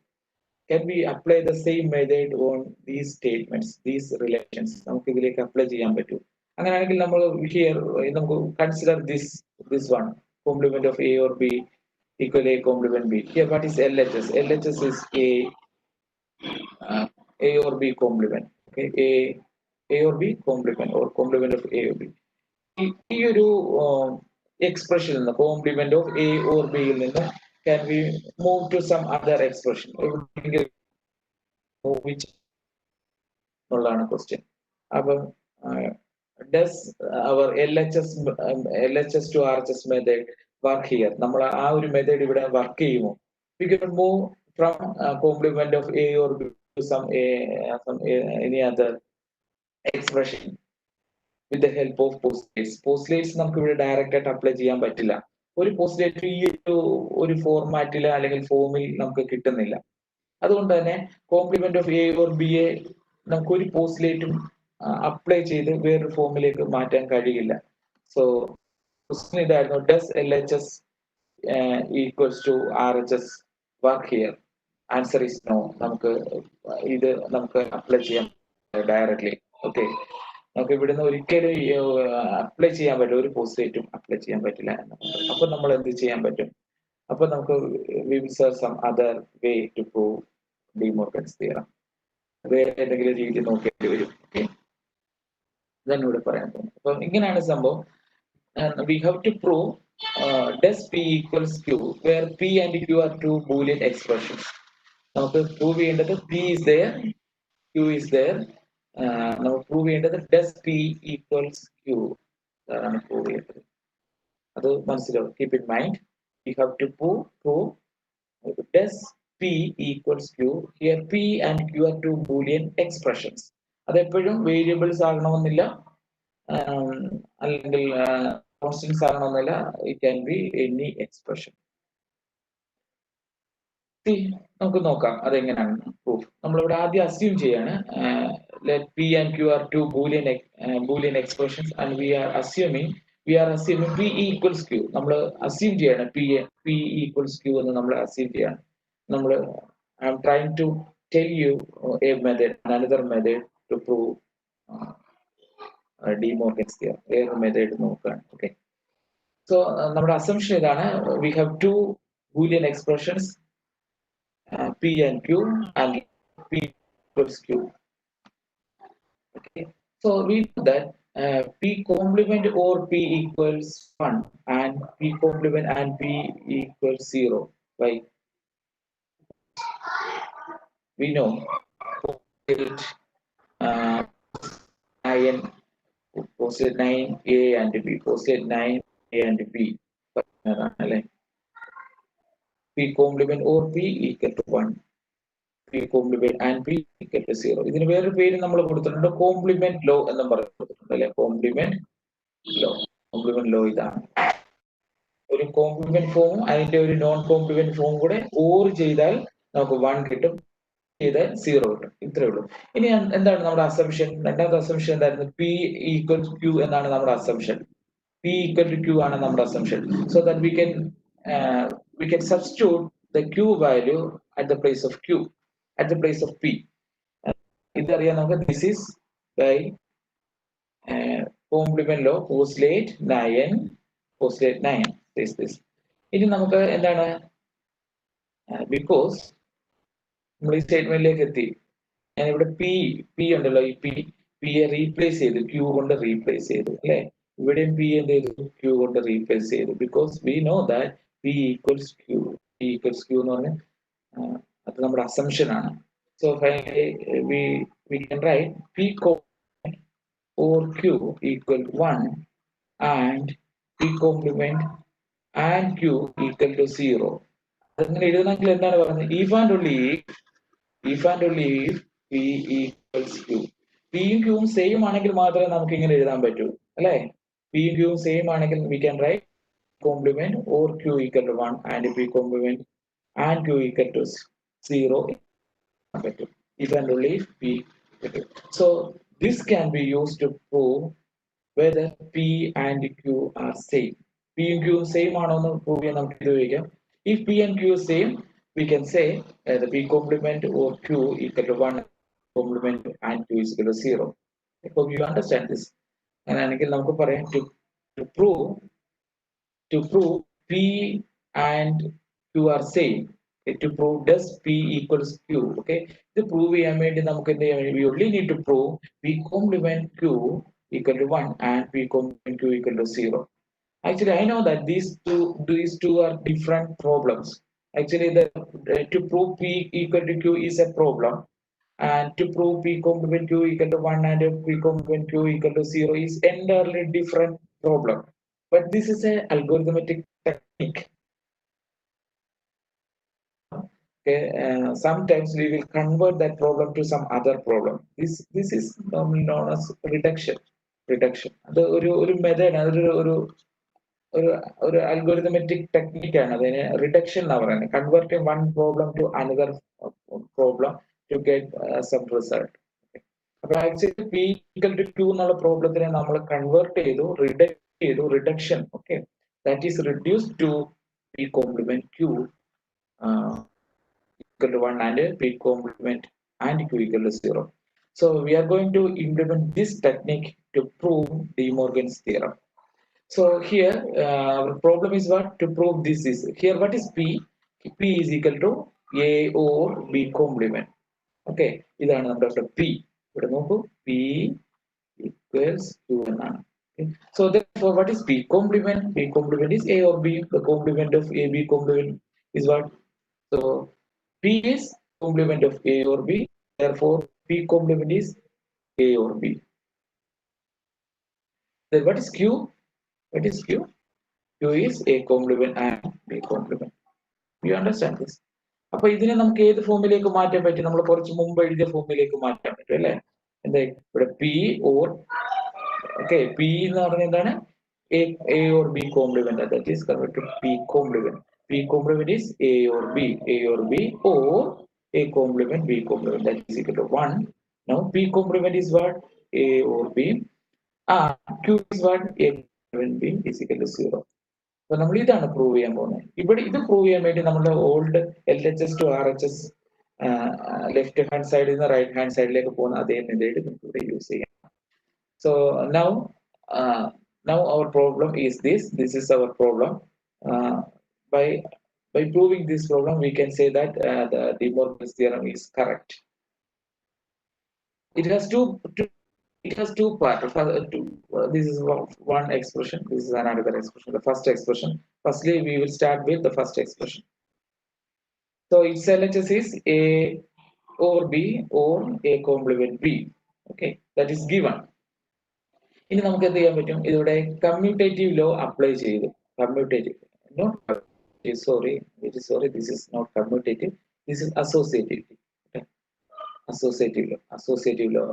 Can we apply the same method on these statements, these relations? നമുക്ക് ഇതിലേക്ക് apply ചെയ്യാൻ പറ്റും. അങ്ങനെയാണെങ്കിൽ നമ്മൾ നമുക്ക് consider this one, complement of A or B equal A complement B. Here what is LHS? LHS is A or B complement. Okay, A or B complement or complement of A or B. ഈ ഒരു expression complement of A or ബിയിൽ നിന്ന് can we move to some other expression? Which ഉള്ളതാണ് question. അപ്പം does our LHS to RHS method work here? നമ്മൾ ആ ഒരു method ഇവിടെ വർക്ക് ചെയ്യുമോ? We can move from complement of A or B to some any other expression with the help of postulates. Postulates നമുക്ക് ഇവിടെ direct ആയിട്ട് apply ചെയ്യാൻ പറ്റില്ല. ഒരു പോസ്റ്റ്ലേറ്റ് ഈ ഒരു ഫോർമാറ്റിൽ അല്ലെങ്കിൽ ഫോമിൽ നമുക്ക് കിട്ടുന്നില്ല. അതുകൊണ്ട് തന്നെ complement of A or B A നമുക്ക് ഒരു പോസ്റ്റ്ലേറ്റും അപ്ലൈ ചെയ്ത് വേറൊരു ഫോമിലേക്ക് മാറ്റാൻ കഴിയില്ല. സോ ക്വസ്റ്റ്യൻ ഇതായിരുന്നു, does LHS equals to RHS work here? Answer is no. നമുക്ക് അപ്ലൈ ചെയ്യാൻ ഡയറക്ട്ലി. ഓക്കെ, നമുക്ക് ഇവിടുന്ന് ഒരിക്കലും അപ്ലൈ ചെയ്യാൻ പറ്റില്ല, ഒരു പോസ്റ്റ്ലേറ്റും അപ്ലൈ ചെയ്യാൻ പറ്റില്ല. അപ്പൊ നമ്മൾ എന്ത് ചെയ്യാൻ പറ്റും? അപ്പൊ നമുക്ക് we will search some other way to prove De Morgan's theorem. വേറെ ഏതെങ്കിലും രീതി നോക്കേണ്ടി വരും. ഓക്കെ, ഇതാണ് ഇവിടെ പറയാൻ പോകുന്നത്. അപ്പൊ ഇങ്ങനെയാണ് സംഭവം. We have to prove does P equals Q, where P and Q are two Boolean expressions. നമുക്ക് പ്രൂവ് ചെയ്യേണ്ടത് P is there, Q is there. നമുക്ക് പ്രൂവ് ചെയ്യേണ്ടത് does P equals Q. അതാണ് പ്രൂവ് ചെയ്യേണ്ടത്. അത് മനസ്സിലാവും. Keep in mind, we have to prove does P equals Q. Here P and Q are two Boolean expressions. അതെപ്പോഴും variables ആകണമെന്നില്ല, അല്ലെങ്കിൽ constants ആകണമെന്നില്ല. It can be any expression. നമുക്ക് നോക്കാം അതെങ്ങനെയാണ് പ്രൂഫ്. നമ്മളിവിടെ ആദ്യം അസ്യൂം ചെയ്യാണ് let P and Q are two Boolean expressions and we are assuming P equals Q. നമ്മൾ അസ്യൂം ചെയ്യാണ് P equals Q എന്ന് നമ്മൾ അസ്യൂം ചെയ്യാണ്. നമ്മൾ I am trying to tell you another method to prove De Morgan's theorem. വേറൊരു method നോക്കുകയാണ്. Okay, so നമ്മുടെ assumption ഇതാണ്, we have two Boolean expressions P and Q and P equals Q. Okay. So we know that P complement or P equals 1 and P complement and P equals 0. Right? We know uh, 9 postulate 9A and B, postulate 9A and B. P complement or P equal to 1. P complement and P equal to 0. ഇതിന് വേറൊരു പേര് നമ്മൾ കൊടുത്തിട്ടുണ്ട് complement law എന്നും പറഞ്ഞു കൊടുത്തിട്ടുണ്ട് അല്ലെ complement law ഇതാണ് ഒരു കോംപ്ലിമെന്റ് ഫോമും അതിന്റെ ഒരു നോൺ കോംപ്ലിമെന്റ് ഫോം കൂടെ ഓർ ചെയ്താൽ നമുക്ക് 1 കിട്ടും ചെയ്താൽ 0 കിട്ടും ഇത്രേ ഉള്ളൂ ഇനി എന്താണ് നമ്മുടെ അസംഷൻ രണ്ടാമത്തെ അസംഷൻ എന്തായിരുന്നു P ഈക്വൽ ടു Q എന്നാണ് നമ്മുടെ assumption P equal to Q ആണ് നമ്മുടെ assumption. So that we can substitute the Q value at the place of Q, at the place of P. ഇതറിയാം നമുക്ക് this is by complement law postulate 9 this. ഇനി നമുക്ക് എന്താണ് because നമ്മൾ ഈ സ്റ്റേറ്റ്മെന്റിലേക്ക് എത്തി ഞാൻ ഇവിടെ P ഉണ്ടല്ലോ ഈ P യെ റീപ്ലേസ് ചെയ്തു Q കൊണ്ട് റീപ്ലേസ് ചെയ്തു അല്ലേ ഇവിടെയും P എന്ത് ചെയ്തു Q കൊണ്ട് റീപ്ലേസ് ചെയ്തു because we know that P equals Q എന്ന് പറഞ്ഞാൽ അത് നമ്മുടെ അസംഷൻ ആണ് so finally we can write P or Q equal to 1 and P complement and Q equal to 0 അങ്ങനെ എഴുതണമെങ്കിൽ എന്താണ് പറയുന്നത് if and only if P equals Q പിയും ക്യൂവും സെയിം ആണെങ്കിൽ മാത്രമേ നമുക്ക് ഇങ്ങനെ എഴുതാൻ പറ്റൂ അല്ലേ പിയും ക്യൂവും സെയിം ആണെങ്കിൽ we can write complement or Q equal to 1 and P complement and Q equal to 0 if and only if P. So this can be used to prove whether P and Q are same. P and Q same ആണോ എന്ന് prove ചെയ്യാൻ നമുക്ക് ഇത് ഉപയോഗിക്കാം if P and Q is same we can say the P complement or Q equal to 1 complement and Q is equal to 0. Hope you understand this. അങ്ങനെയാണെങ്കിൽ നമുക്ക് പറയാം to prove P and Q are same. To prove does P equals Q. Okay. To prove we only need to prove P complement Q equal to 1 and P complement Q equal to 0. Actually, I know that these two are different problems. Actually, to prove P equal to Q is a problem, and to prove P complement Q equal to 1 and P complement Q equal to 0 is entirely different problem. But this is an algorithmic technique. Okay, sometimes we will convert that problem to some other problem. This is normally known as reduction. അത് ഒരു method ഒരു അൽഗോരിതമെറ്റിക് ടെക്നിക്കാണ് അതിന് reduction എന്നാ പറയുന്നത് converting one problem to another problem to get some result അപ്പൊ actually P equal to Q എന്നുള്ള പ്രോബ്ലത്തിനെ നമ്മൾ കൺവേർട്ട് ചെയ്തു reduction okay that is reduce to P complement Q equal to 1 and P complement and Q equal to 0. So we are going to implement this technique to prove De Morgan's theorem. So here our problem is what to prove this is here what is P? P is equal to A or B complement. Okay, ഇതാണ് നമ്മുടെ P. ഇവിടെ നോക്കൂ P equals Q എന്നാണ്. Okay. So therefore what is P complement? P complement is A or B. The complement of A B complement is what? So P is complement of A or B. Therefore P complement is A or B. Then what is Q? What is Q? Q is A complement and B complement. You understand this? അപ്പൊ ഇതിനെ നമുക്ക് ഏത് ഫോമിലേക്ക് മാറ്റാൻ പറ്റും നമ്മൾ കുറച്ച് മുമ്പ് എഴുതിയ ഫോമിലേക്ക് മാറ്റാൻ പറ്റും അല്ലെ എന്താ ഇവിടെ പി ഓർ ഓക്കെ പി എന്ന് പറഞ്ഞ എന്താണ് A or B complement that is converted to P complement. P complement is A or B or A complement B complement that is equal to 1. Now P complement is what? A or B. Q is what? A complement B is equal to 0. അപ്പൊ നമ്മൾ ഇതാണ് prove ചെയ്യാൻ പോകുന്നത് ഇവിടെ ഇത് prove ചെയ്യാൻ വേണ്ടി നമ്മുടെ old LHS to RHS left hand സൈഡിൽ നിന്ന് റൈറ്റ് ഹാൻഡ് സൈഡിലേക്ക് പോകുന്ന അതേ മെത്തേഡ് നമുക്ക് ഇവിടെ യൂസ് ചെയ്യാം so now our problem is this is our problem by By proving this problem, we can say that the De Morgan's theorem is correct. It has two parts. This is one expression. This is another expression. The first expression. Firstly, we will start with the first expression. So its LHS is A or B or A complement B. Okay, that is given. ഇനി നമുക്ക് എന്ത് ചെയ്യാൻ പറ്റും? ഇതിവിടെ commutative law apply ചെയ്തു. Commutative sorry, this is not commutative, this is associative. Okay? Associative law.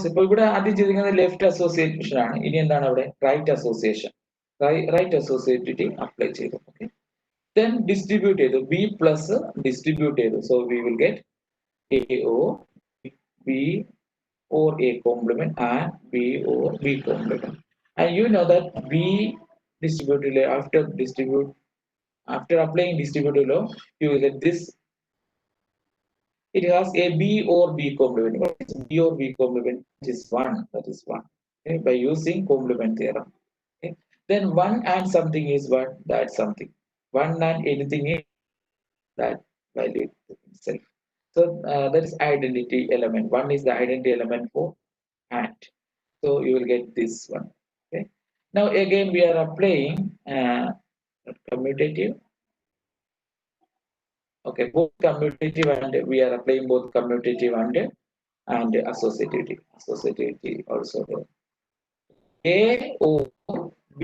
ഇപ്പൊ ഇവിടെ ആദ്യം ചെയ്തിരിക്കുന്നത് ലെഫ്റ്റ് അസോസിയേഷൻ ആണ്. ഇനി എന്താണ് അവിടെ? Right association. Right associativity apply ചെയ്തു. ഓക്കെ, then distribute ചെയ്തു. B പ്ലസ് distribute ചെയ്തു. So we will get A or B or A complement and B or B complement. And you know that B distributive law, after applying distributive law, you will get this. It has a B or B complement. B or B complement is 1. That is 1. Okay? By using complement theorem. Okay? Then 1 and something is what? That's something. 1 and anything is that value itself. So that is identity element. 1 is the identity element for and. So you will get this one. Okay? Now again we are applying commutative. Okay, both commutative and we are applying both commutative and associativity. Associativity also there. A or B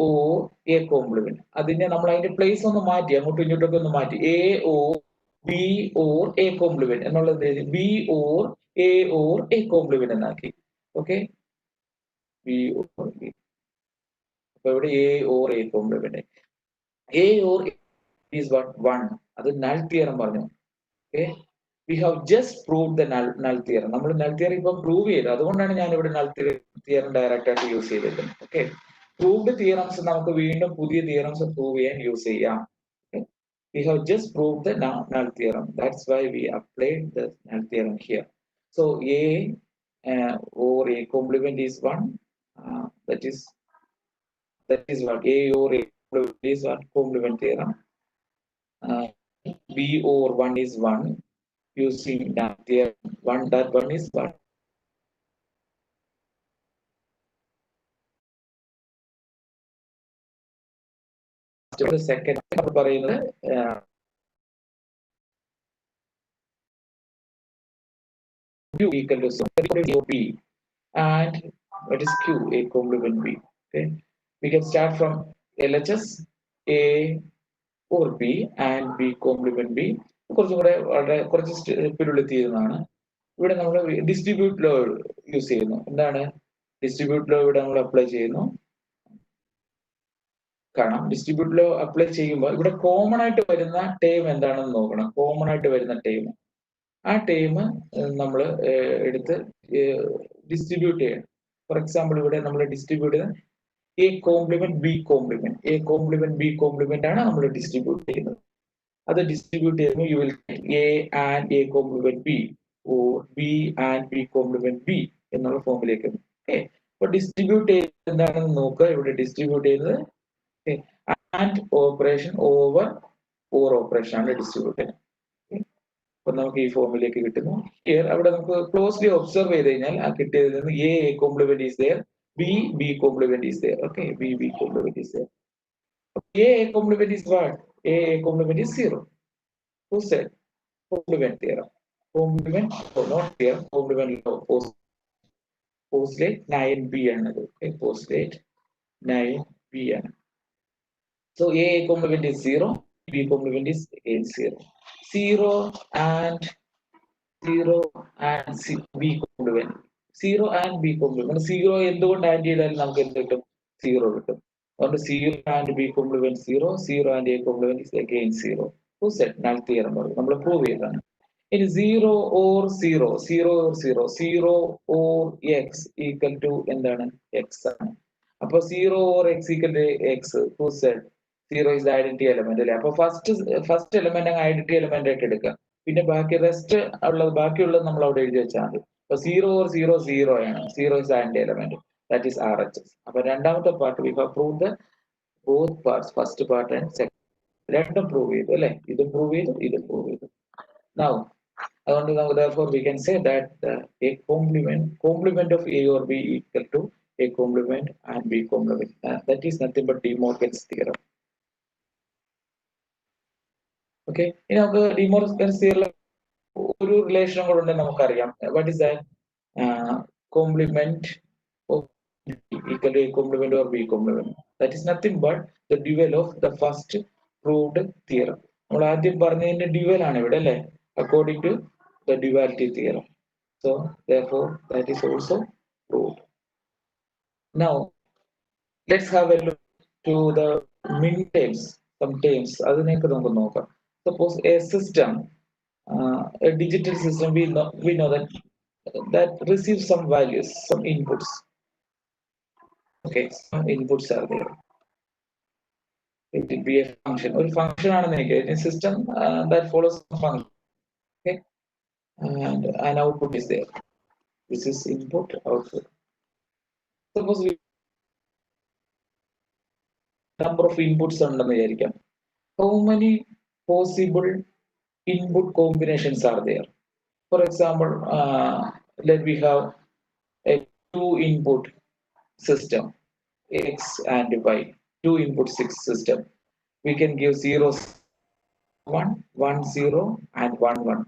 or A complement. അതിനെ നമ്മൾ അതിന്റെ place ഒന്ന് മാറ്റി, അങ്ങോട്ടും ഇങ്ങോട്ടൊക്കെ ഒന്ന് മാറ്റി. A or B or A complement എന്നുള്ളത് B or A or A complement എന്നാക്കി. Okay, B or B. അപ്പൊ ഇവിടെ A or A complement. A or A is what? 1. അത് null theorem പറഞ്ഞു. Okay, we have just proved the null theorem. നമ്മൾ null theorem ഇപ്പം prove ചെയ്തു. അതുകൊണ്ടാണ് ഞാൻ ഇവിടെ null theorem ഡയറക്റ്റ് ആയിട്ട് യൂസ് ചെയ്തിരിക്കുന്നത്. ഓക്കെ, പ്രൂവ്ഡ് തിയറംസ് നമുക്ക് വീണ്ടും പുതിയ തിയറംസ് പ്രൂവ് ചെയ്യാൻ യൂസ് ചെയ്യാം. We have just proved the null theorem. That's why we applied the null theorem here. So A or A complement is 1. That is what? A or A complement is what? Complement theorem. B or 1 is 1 using that theorem. That one is 1. The second പറയുന്നത് Q equal to B and what is Q? A complement B. Okay, we can start from LHS A or B and B complement B. കുറച്ചും കൂടെ വളരെ കുറച്ച് സ്റ്റെപ്പിനുള്ളിൽ തീരുന്നതാണ്. ഇവിടെ നമ്മൾ distribute law use ചെയ്യുന്നു. എന്താണ് distribute law? ഇവിടെ നമ്മൾ അപ്ലൈ ചെയ്യുന്നു. കാണാം, ഡിസ്ട്രിബ്യൂട്ട് ലോ അപ്ലൈ ചെയ്യുമ്പോൾ ഇവിടെ കോമൺ ആയിട്ട് വരുന്ന ടേം എന്താണെന്ന് നോക്കണം. കോമൺ ആയിട്ട് വരുന്ന ടേം, ആ ടേം നമ്മൾ എടുത്ത് ഡിസ്ട്രിബ്യൂട്ട് ചെയ്യണം. ഫോർ എക്സാമ്പിൾ ഇവിടെ നമ്മൾ ഡിസ്ട്രിബ്യൂട്ട് ചെയ്ത് A complement B complement. A complement B complement ആണ് നമ്മൾ ഡിസ്ട്രിബ്യൂട്ട് ചെയ്യുന്നത്. അത് ഡിസ്ട്രിബ്യൂട്ട് ചെയ്യുമ്പോൾ you will get A and A complement B or B and B complement B എന്നുള്ള ഫോമിലേക്ക്. ഓക്കെ, അപ്പൊ ഡിസ്ട്രിബ്യൂട്ട് ചെയ്യുന്നത് എന്താണെന്ന് നോക്കുക. ഇവിടെ ഡിസ്ട്രിബ്യൂട്ട് ചെയ്യുന്നത് and operation over or operation ആണ് ഡിസ്ട്രിബ്യൂട്ട് ചെയ്യുന്നത്. അപ്പൊ നമുക്ക് ഈ ഫോമിലേക്ക് കിട്ടുന്നു. ഹിയർ അവിടെ നമുക്ക് ക്ലോസ്ലി ഒബ്സർവ് ചെയ്ത് കഴിഞ്ഞാൽ ആ കിട്ടിയതിൽ നിന്ന് A complement is there, B complement is there. Okay, B complement is there. A complement is what? A complement is 0. Who said? Complement theorem. Complement, not theorem, complement law. Postulate 9B ആണത്. Okay, postulate 9B ആണ്. So A complement is 0, B complement is again 0. 0 and B complement. 0 and B complement. 0 എന്തുകൊണ്ട് add ചെയ്താൽ നമുക്ക് എന്ത് കിട്ടും? 0 കിട്ടും. അതുകൊണ്ട് 0 and B complement 0, 0 and A complement is again 0. Who said? Null theorem പറഞ്ഞു. നമ്മൾ പ്രൂവ് ചെയ്തതാണ്. ഇനി 0 or 0 or X equal to എന്താണ്? X ആണ്. അപ്പൊ 0 or X equal to X. Who said? 0 is the identity element അല്ലേ? അപ്പൊ ഫസ്റ്റ് എലമെന്റ് ഐഡന്റിറ്റി എലമെന്റ് ആയിട്ട് എടുക്കാം. പിന്നെ ബാക്കി റെസ്റ്റ് ബാക്കിയുള്ളത് നമ്മൾ അവിടെ എഴുതി വെച്ചാൽ മതി. അപ്പൊ 0 or 0 ആണ്. 0 is the identity element. That is RHS. അപ്പൊ രണ്ടാമത്തെ part we have proved the both parts, first part and second. രണ്ടും പ്രൂവ് ചെയ്തു അല്ലെ, ഇതും പ്രൂവ് ചെയ്തു, ഇതും പ്രൂവ് ചെയ്തു. Now അതുകൊണ്ട് നമുക്ക് therefore we can say that a complement of A or B equal to A complement and B complement. That is nothing but De Morgan's theorem. Okay, ഇനി നമുക്ക് De Morgan's theorem ഒരു relation കൂടെ ഉണ്ടെന്ന് നമുക്കറിയാം. What is that? Complement of equal to A complement or B complement. That is nothing but the dual of the first proved theorem. നമ്മൾ ആദ്യം പറഞ്ഞതിന്റെ dual ആണ് ഇവിടെ അല്ലെ, according to the duality theorem. So therefore that is also proved. Now let's have a look to the min terms, some terms അതിനൊക്കെ നമുക്ക് നോക്കാം. Suppose a system, a digital system, we know that receives some values, some inputs. Okay, some inputs are there. It will be a function. Or function a system that follows some function. Okay, and an output is there. This is input, output. Suppose we number of inputs ഉണ്ടെന്ന് വിചാരിക്കാം. How many possible input combinations are there? For example, let we have a two input system, X and Y, two input system. We can give 0, 1, 1, 0 and 1, 1.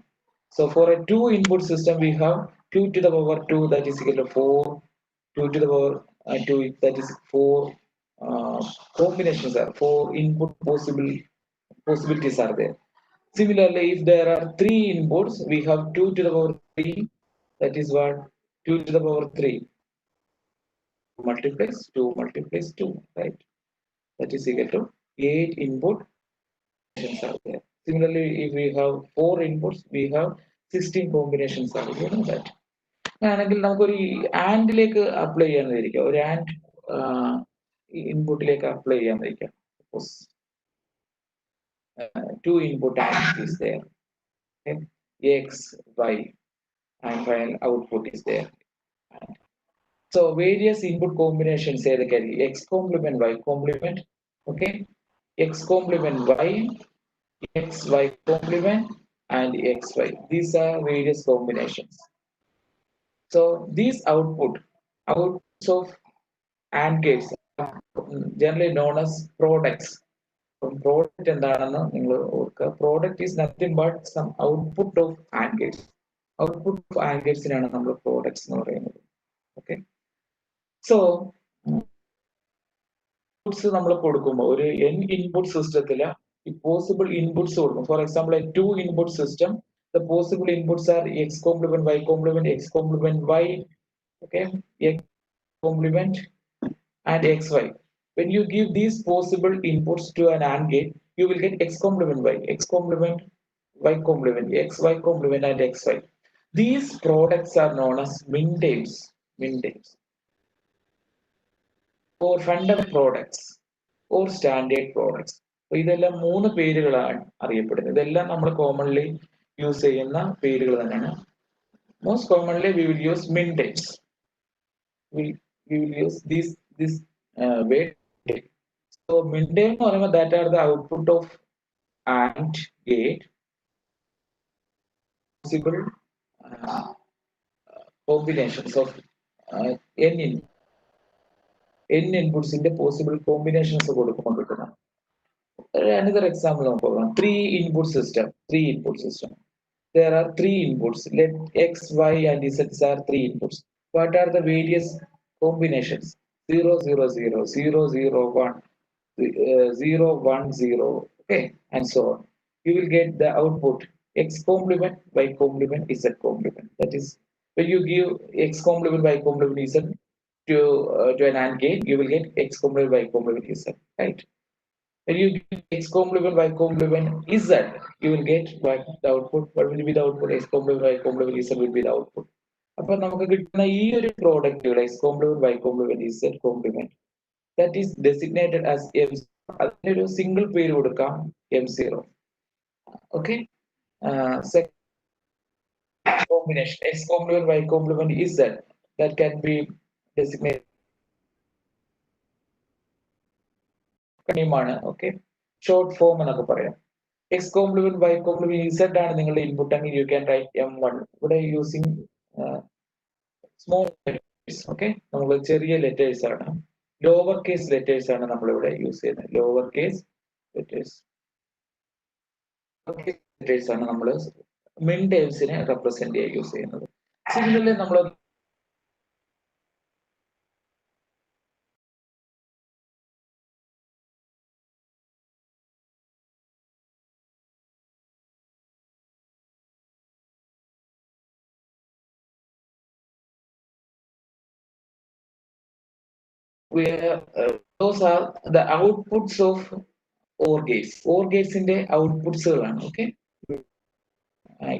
So for a two input system, we have 2 to the power 2, that is equal to 4, 2 to the power 2, that is 4 combinations are 4 input possibilities are there. Similarly, if there are 3 inputs, we have 2 to the power 3, that is what, 2 to the power 3 multiplies 2 multiplies 2, right? That is equal to 8 input combinations are there. Similarly, if we have 4 inputs, we have 16 combinations are there. You know that. ആണെങ്കിൽ നമുക്കൊരു ആൻഡിലേക്ക് apply ചെയ്യാന്നിരിക്കാം, ഒരു AND ഇൻപുട്ടിലേക്ക് apply ചെയ്യാന്നിരിക്കാം. Suppose two input AND is there, okay? X, Y, and final output is there. So various input combinations say the carry X complement, Y complement, okay? X complement Y, X, Y complement, and X, Y. These are various combinations. So these outputs of AND gates are generally known as products. Product എന്താണെന്ന് നിങ്ങൾ ഓർക്കുക. Product is nothing but some output of AND gates. Output of AND gatesനാണ് നമ്മൾ products എന്ന് പറയുന്നത്. Okay. So inputs നമ്മൾ കൊടുക്കുമ്പോൾ ഒരു n input സിസ്റ്റത്തില് possible inputs കൊടുക്കും. For example, a 2 input system, the possible inputs are X complement, Y complement, X complement, Y, okay, X complement, and XY. When you give these possible inputs to an AND gate, you will get X complement Y, X complement, Y complement, X, Y complement, and XY. These products are known as min terms. Or fundamental products or standard products. ഇതെല്ലാം 3 പേരുകളാണ് അറിയപ്പെടുന്നത്. ഇതെല്ലാം നമ്മൾ commonly use ചെയ്യുന്ന പേരുകൾ തന്നെയാണ്. Most commonly we will use min terms. We will use this way. So min term എന്ന് പറയുമ്പോൾ that are the output of AND gate, possible combinations of n inputs in the possible combinations കൊടുക്കുമ്പോൾ കിട്ടുന്ന. Another example നോക്കാം. 3 input system. There are 3 inputs. Let X, Y, and Z are 3 inputs. What are the various combinations? 0, 0, 0, 0, 0, 1, 0, 1, 0, okay, and so on. You will get the output X complement, Y complement, Z complement. That is, when you give X complement, Y complement, Z to an AND gate, you will get X complement, Y complement, Z, right? When you give X complement, Y complement, Z, you will get what the output. What will be the output? X complement, Y complement, Z will be the output. അപ്പൊ നമുക്ക് കിട്ടുന്ന ഈ ഒരു പ്രോഡക്റ്റുകൾ X complement, Y complement, Z complement, that is designated as M0. അതിനൊരു single പേര് കൊടുക്കാം, M0. Okay. Second combination X complement, Y complement, Z, that can be designated name ആണ്. Okay. ഷോർട്ട് ഫോം എന്നൊക്കെ പറയാം. X complement y complement z ആണ് നിങ്ങളുടെ input എങ്കിൽ you can write M1. ഇവിടെ യൂസിങ് സ്മോൾ ലെറ്റേഴ്സ്. ഓക്കെ, നമ്മൾ ചെറിയ letters ആണ്, ലോവർ കേസ് ലെറ്റേഴ്സ് ആണ് നമ്മളിവിടെ യൂസ് ചെയ്യുന്നത്. ലോവർ കേസ് ലെറ്റേഴ്സ് ആണ് നമ്മൾ മിൻ ടേംസിനെ റെപ്രസെന്റ് ചെയ്യാൻ യൂസ് ചെയ്യുന്നത്. സിമിലർലി നമ്മൾ those are the outputs of OR gates. OR gates in the outputs. Okay,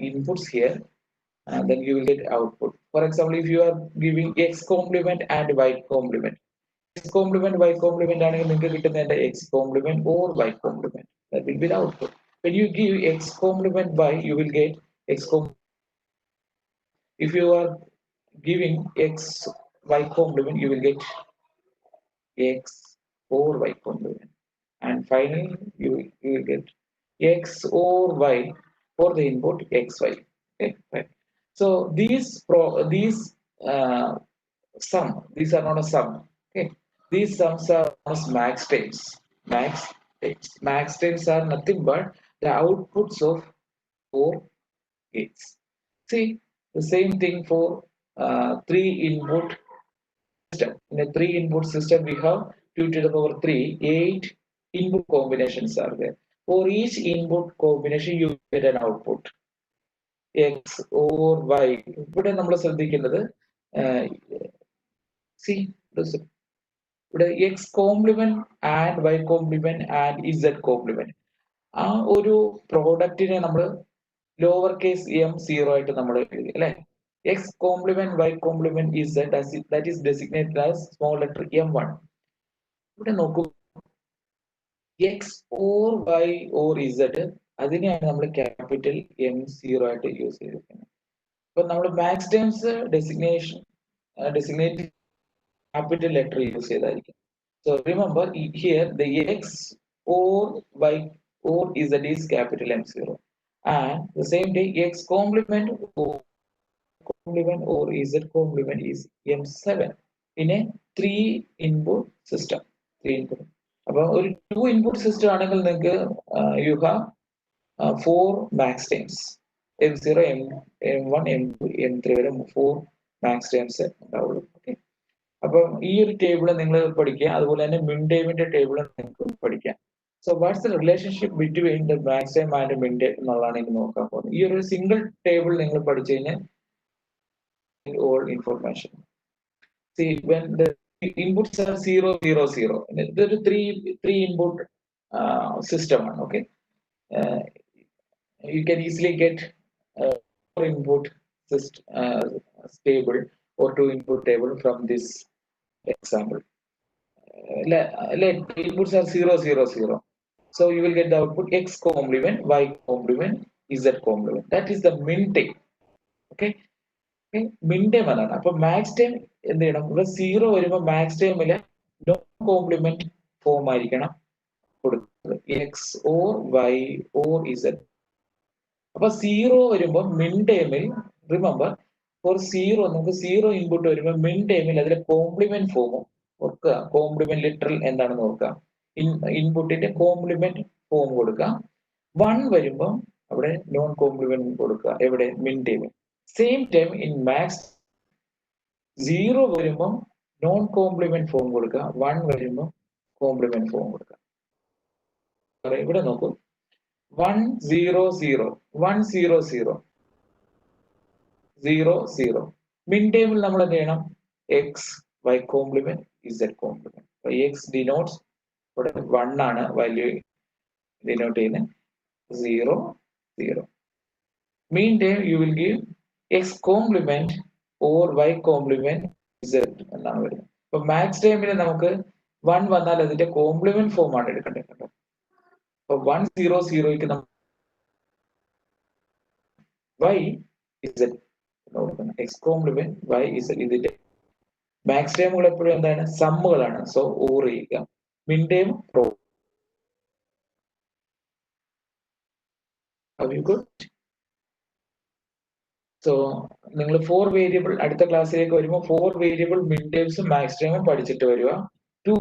inputs here, then you will get output. For example, if you are giving x complement and y complement, x complement y complement ആണെങ്കിൽ നിങ്ങൾക്ക് കിട്ടുന്നതിന്റെ x complement or y complement, that will be the output. When you give x complement y, you will get x complement. If you are giving x y complement, you will get x or y complement, and finally you will get x or y for the input xy. Okay, right. So these sum, these are not a sum. Okay, these sums are known as max terms. Max terms are nothing but the outputs of 4 gates. See, the same thing for 3 input system. In a 3 input system, we have 2 to the power 3, 8 input combinations are there. For each input combination, you get an output x or y. ഇവിടെ നമ്മൾ ശ്രദ്ധിക്കേണ്ടത് see ഇവിടെ x complement and y complement and z complement, ആ ഒരു പ്രോഡക്റ്റിനെ നമ്മൾ lower case m0 ആയിട്ട് നമ്മൾ എഴുതി അല്ലെ. x complement y complement z, that is designated as small letter m1. ഇവിടെ നോക്കൂ, x or y or z അതിനെയാണ് നമ്മൾ ക്യാപിറ്റൽ M0 ആയിട്ട് യൂസ് ചെയ്തിരിക്കുന്നത്. അപ്പൊ നമ്മൾ maxterms designate capital letter use ചെയ്തായിരിക്കും. So remember here the x or y or z is capital M0, and the same day x complement or z complement is M7 in a 3 input system. 3 input. അപ്പോൾ ഒരു 2 input system ആണെങ്കിൽ നിങ്ങൾക്ക് you have 4 max terms, M0, M1, M2, M3 വരെ 4 max terms ഉണ്ടാവുള്ളൂ. Okay, അപ്പം ഈ ഒരു table നിങ്ങൾ പഠിക്കുക, അതുപോലെ തന്നെ മിൻ ടൈമിന്റെ ടേബിൾ നിങ്ങൾക്ക് പഠിക്കാം. So what's the relationship between the maxterm and minterm എന്നുള്ളതാണ് ഇനി നോക്കാൻ പോകുന്നത്. ഈ ഒരു സിംഗിൾ ടേബിൾ നിങ്ങൾ പഠിച്ചു കഴിഞ്ഞാൽ all information. See, when the inputs are 0, 0, 0, there are three input system. Okay, you can easily get 4 input table or 2 input table from this example. Let inputs are 0, 0, 0. So you will get the output x complement, y complement, z complement. That is the min time. Okay, min time അതാണ്. അപ്പൊ max time എന്ത് ചെയ്യണം, ഇവിടെ 0 വരുമ്പോൾ max ടൈമില് non complement form ആയിരിക്കണം കൊടുക്കുന്നത്, x or y or z. അപ്പൊ 0 വരുമ്പോൾ മിൻ ടൈമിൽ റിമെമ്പർ ഫോർ 0 നമുക്ക് 0 ഇൻപുട്ട് വരുമ്പോൾ മിൻ ടൈമിൽ അതിലെ കോംപ്ലിമെന്റ് ഫോമും ഓർക്കുക, കോംപ്ലിമെന്റ് ലിറ്ററൽ എന്താണെന്ന് ഓർക്കുക, ഇൻപുട്ടിന്റെ കോംപ്ലിമെന്റ് ഫോം കൊടുക്കുക. 1 വരുമ്പോൾ അവിടെ നോൺ കോംപ്ലിമെന്റ് കൊടുക്കുക, എവിടെ മിൻ ടൈമിൽ. സെയിം ടൈം ഇൻ മാക്സ് 0 വരുമ്പോൾ നോൺ കോംപ്ലിമെന്റ് ഫോം കൊടുക്കുക, 1 വരുമ്പോൾ കോംപ്ലിമെന്റ് ഫോം കൊടുക്കുക. ഇവിടെ നോക്കൂ, 1 0 0 1 0 0 0 0. മിൻ ടൈമിൽ നമ്മൾ എന്ത് ചെയ്യണം, x y complement z complement. X denotes ഇവിടെ 1 ആണ് വാല്യൂ ഡിനോട്ട് ചെയ്യുന്നത്, 0 0. Minterm you will give x complement or y complement z എന്നാണ് വരുന്നത്. അപ്പൊ മാക്സ് ടൈമിൽ നമുക്ക് 1 വന്നാൽ അതിന്റെ കോംപ്ലിമെന്റ് ഫോം ആണ് എടുക്കേണ്ടത്. അപ്പൊ 1 0 0ക്ക് നമ്മൾ y z x complement y z, ഇതിന്റെ മാക്സ് ടൈമുകൾ എപ്പോഴും എന്താണ്, സമ്മുകളാണ്. സോ ഓർ ചെയ്യുക, minterm Have you got? So, നിങ്ങൾ 4 വേരിയബിൾ അടുത്ത ക്ലാസ്സിലേക്ക് വരുമ്പോൾ 4 വേരിയബിൾ മിഡ് ടേംസും മാക്സ് ടൈമും പഠിച്ചിട്ട് വരിക. 2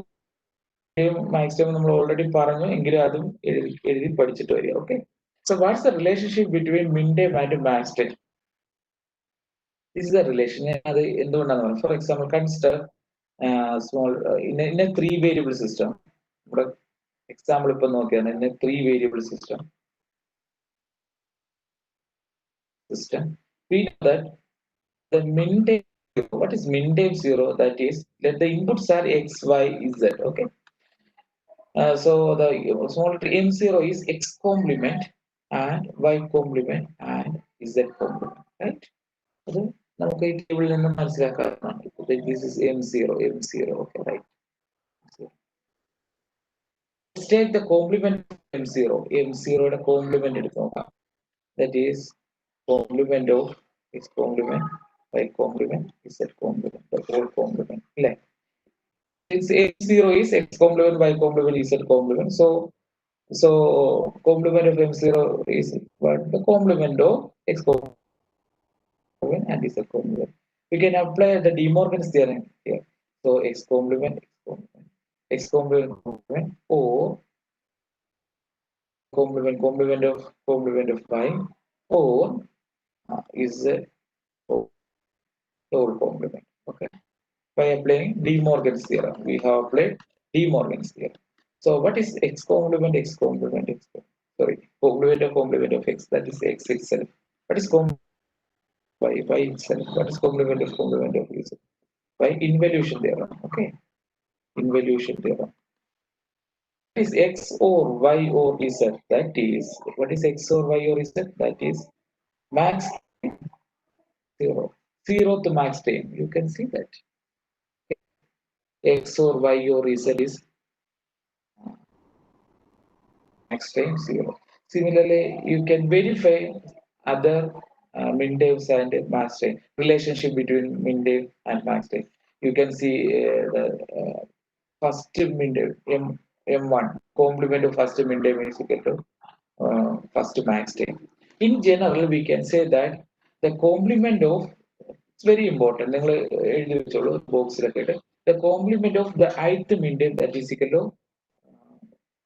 മാക്സ് ടൈം നമ്മൾ ഓൾറെഡി പറഞ്ഞു എങ്കിലും അതും എഴുതി പഠിച്ചിട്ട് വരിക. Okay. So what's the relationship between min time and max time? This is the relation. അത് എന്തുകൊണ്ടാണെന്ന് പറയാം. For example, consider small in a 3 variable system. ഇവിടെ എക്സാമ്പിൾ ഇപ്പൊ നോക്കിയാണ് in a 3 variable system. We know that the min time, what is min time 0? That is, that the inputs are x, y, z. Okay. So the small letter m0 is x complement and y complement and z complement, right? അത് നമുക്ക് ഈ ടേബിളിൽ നിന്ന് മനസ്സിലാക്കാവുന്നതാണ്. This is m0, okay, right? Let's take the complement of m0. m0യുടെ complement എടുത്ത് നോക്കാം. That is complement of x complement, y complement, z complement, the whole complement. അല്ലേ? It's m0 is x complement, y complement, z complement. So complement of m0 is what? The complement of x complement and z complement. We can apply the De Morgan's theorem here. So x complement, or complement of y, or is the whole complement. Okay. By applying De Morgan's theorem, we have applied De Morgan's theorem. So what is x complement, complement of x? That is x itself. What is complement y itself? What is complement of z? By involution theorem. Okay. Involution theorem. What is x or y or z? That is, what is x or y or z? That is max 0 to max time. You can see that x or y or z is max time 0. Similarly, you can verify other min times and max time, relationship between min time and max time. You can see the first min time m1 complement of first min time is equal to first max time. In general, we can say that the complement of, it's very important. The complement of the ith min time, that is equal to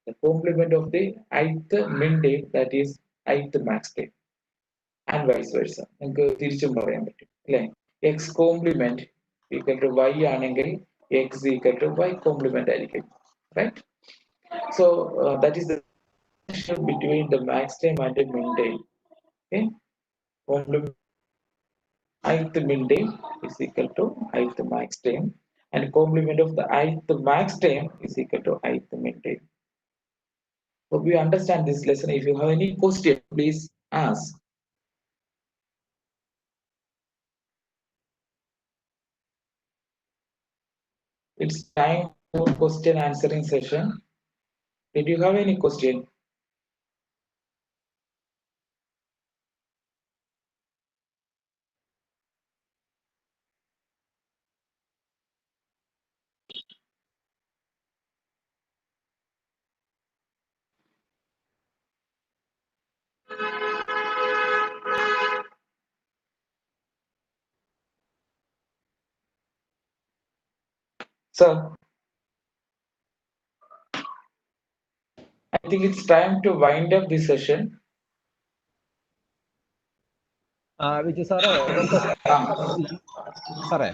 the complement of the ith min time, that is ith max time, and vice versa. നമുക്ക് തിരിച്ചും പറയാൻ പറ്റും അല്ലേ? x complement equal to y ആണെങ്കിൽ x equal to y complement ആയിരിക്കും, right? So that is the relationship between the max time and the min time. Okay, complement ith min time is equal to ith max time, and complement of the ith max time is equal to ith min time. Hope you understand this lesson. If you have any question, please ask. It's time for question answering session. Did you have any question? Sir, I think it's time to wind up this session. Vijay സാറേ, സാറേ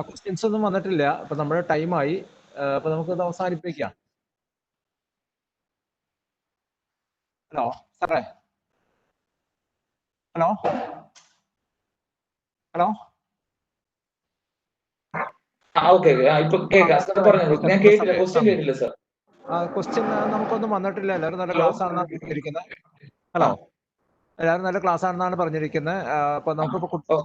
questions ഒന്നും വന്നിട്ടില്ല. അപ്പൊ നമ്മുടെ ടൈമായി. അപ്പൊ നമുക്കത് അവസാനിപ്പിക്കാം. ഹലോ സാറേ, ഹലോ ഹലോ ക്വസ്റ്റ്യൻ നമുക്കൊന്നും വന്നിട്ടില്ല. എല്ലാവരും നല്ല ക്ലാസ് ആണെന്നാണ് പറഞ്ഞിരിക്കുന്നത്. ഹലോ, എല്ലാവരും നല്ല ക്ലാസ് ആണെന്നാണ് പറഞ്ഞിരിക്കുന്നത്. അപ്പൊ നമുക്കിപ്പോ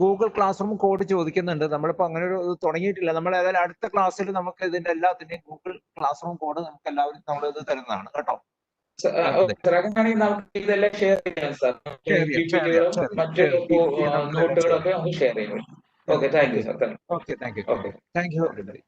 ഗൂഗിൾ ക്ലാസ് റൂം കോഡ് ചോദിക്കുന്നുണ്ട്. നമ്മളിപ്പോ അങ്ങനെ ഒരു തുടങ്ങിയിട്ടില്ല. നമ്മൾ ഏതായാലും അടുത്ത ക്ലാസ്സിൽ നമുക്ക് ഇതിന്റെ എല്ലാത്തിന്റെയും ഗൂഗിൾ ക്ലാസ് റൂം കോഡ് നമുക്ക് എല്ലാവരും നമ്മളിത് തരുന്നതാണ് കേട്ടോ. നോട്ടുകളൊക്കെ ഷെയർ ചെയ്യും. Okay, thank you, sir. Okay, thank you. Thank you, everybody.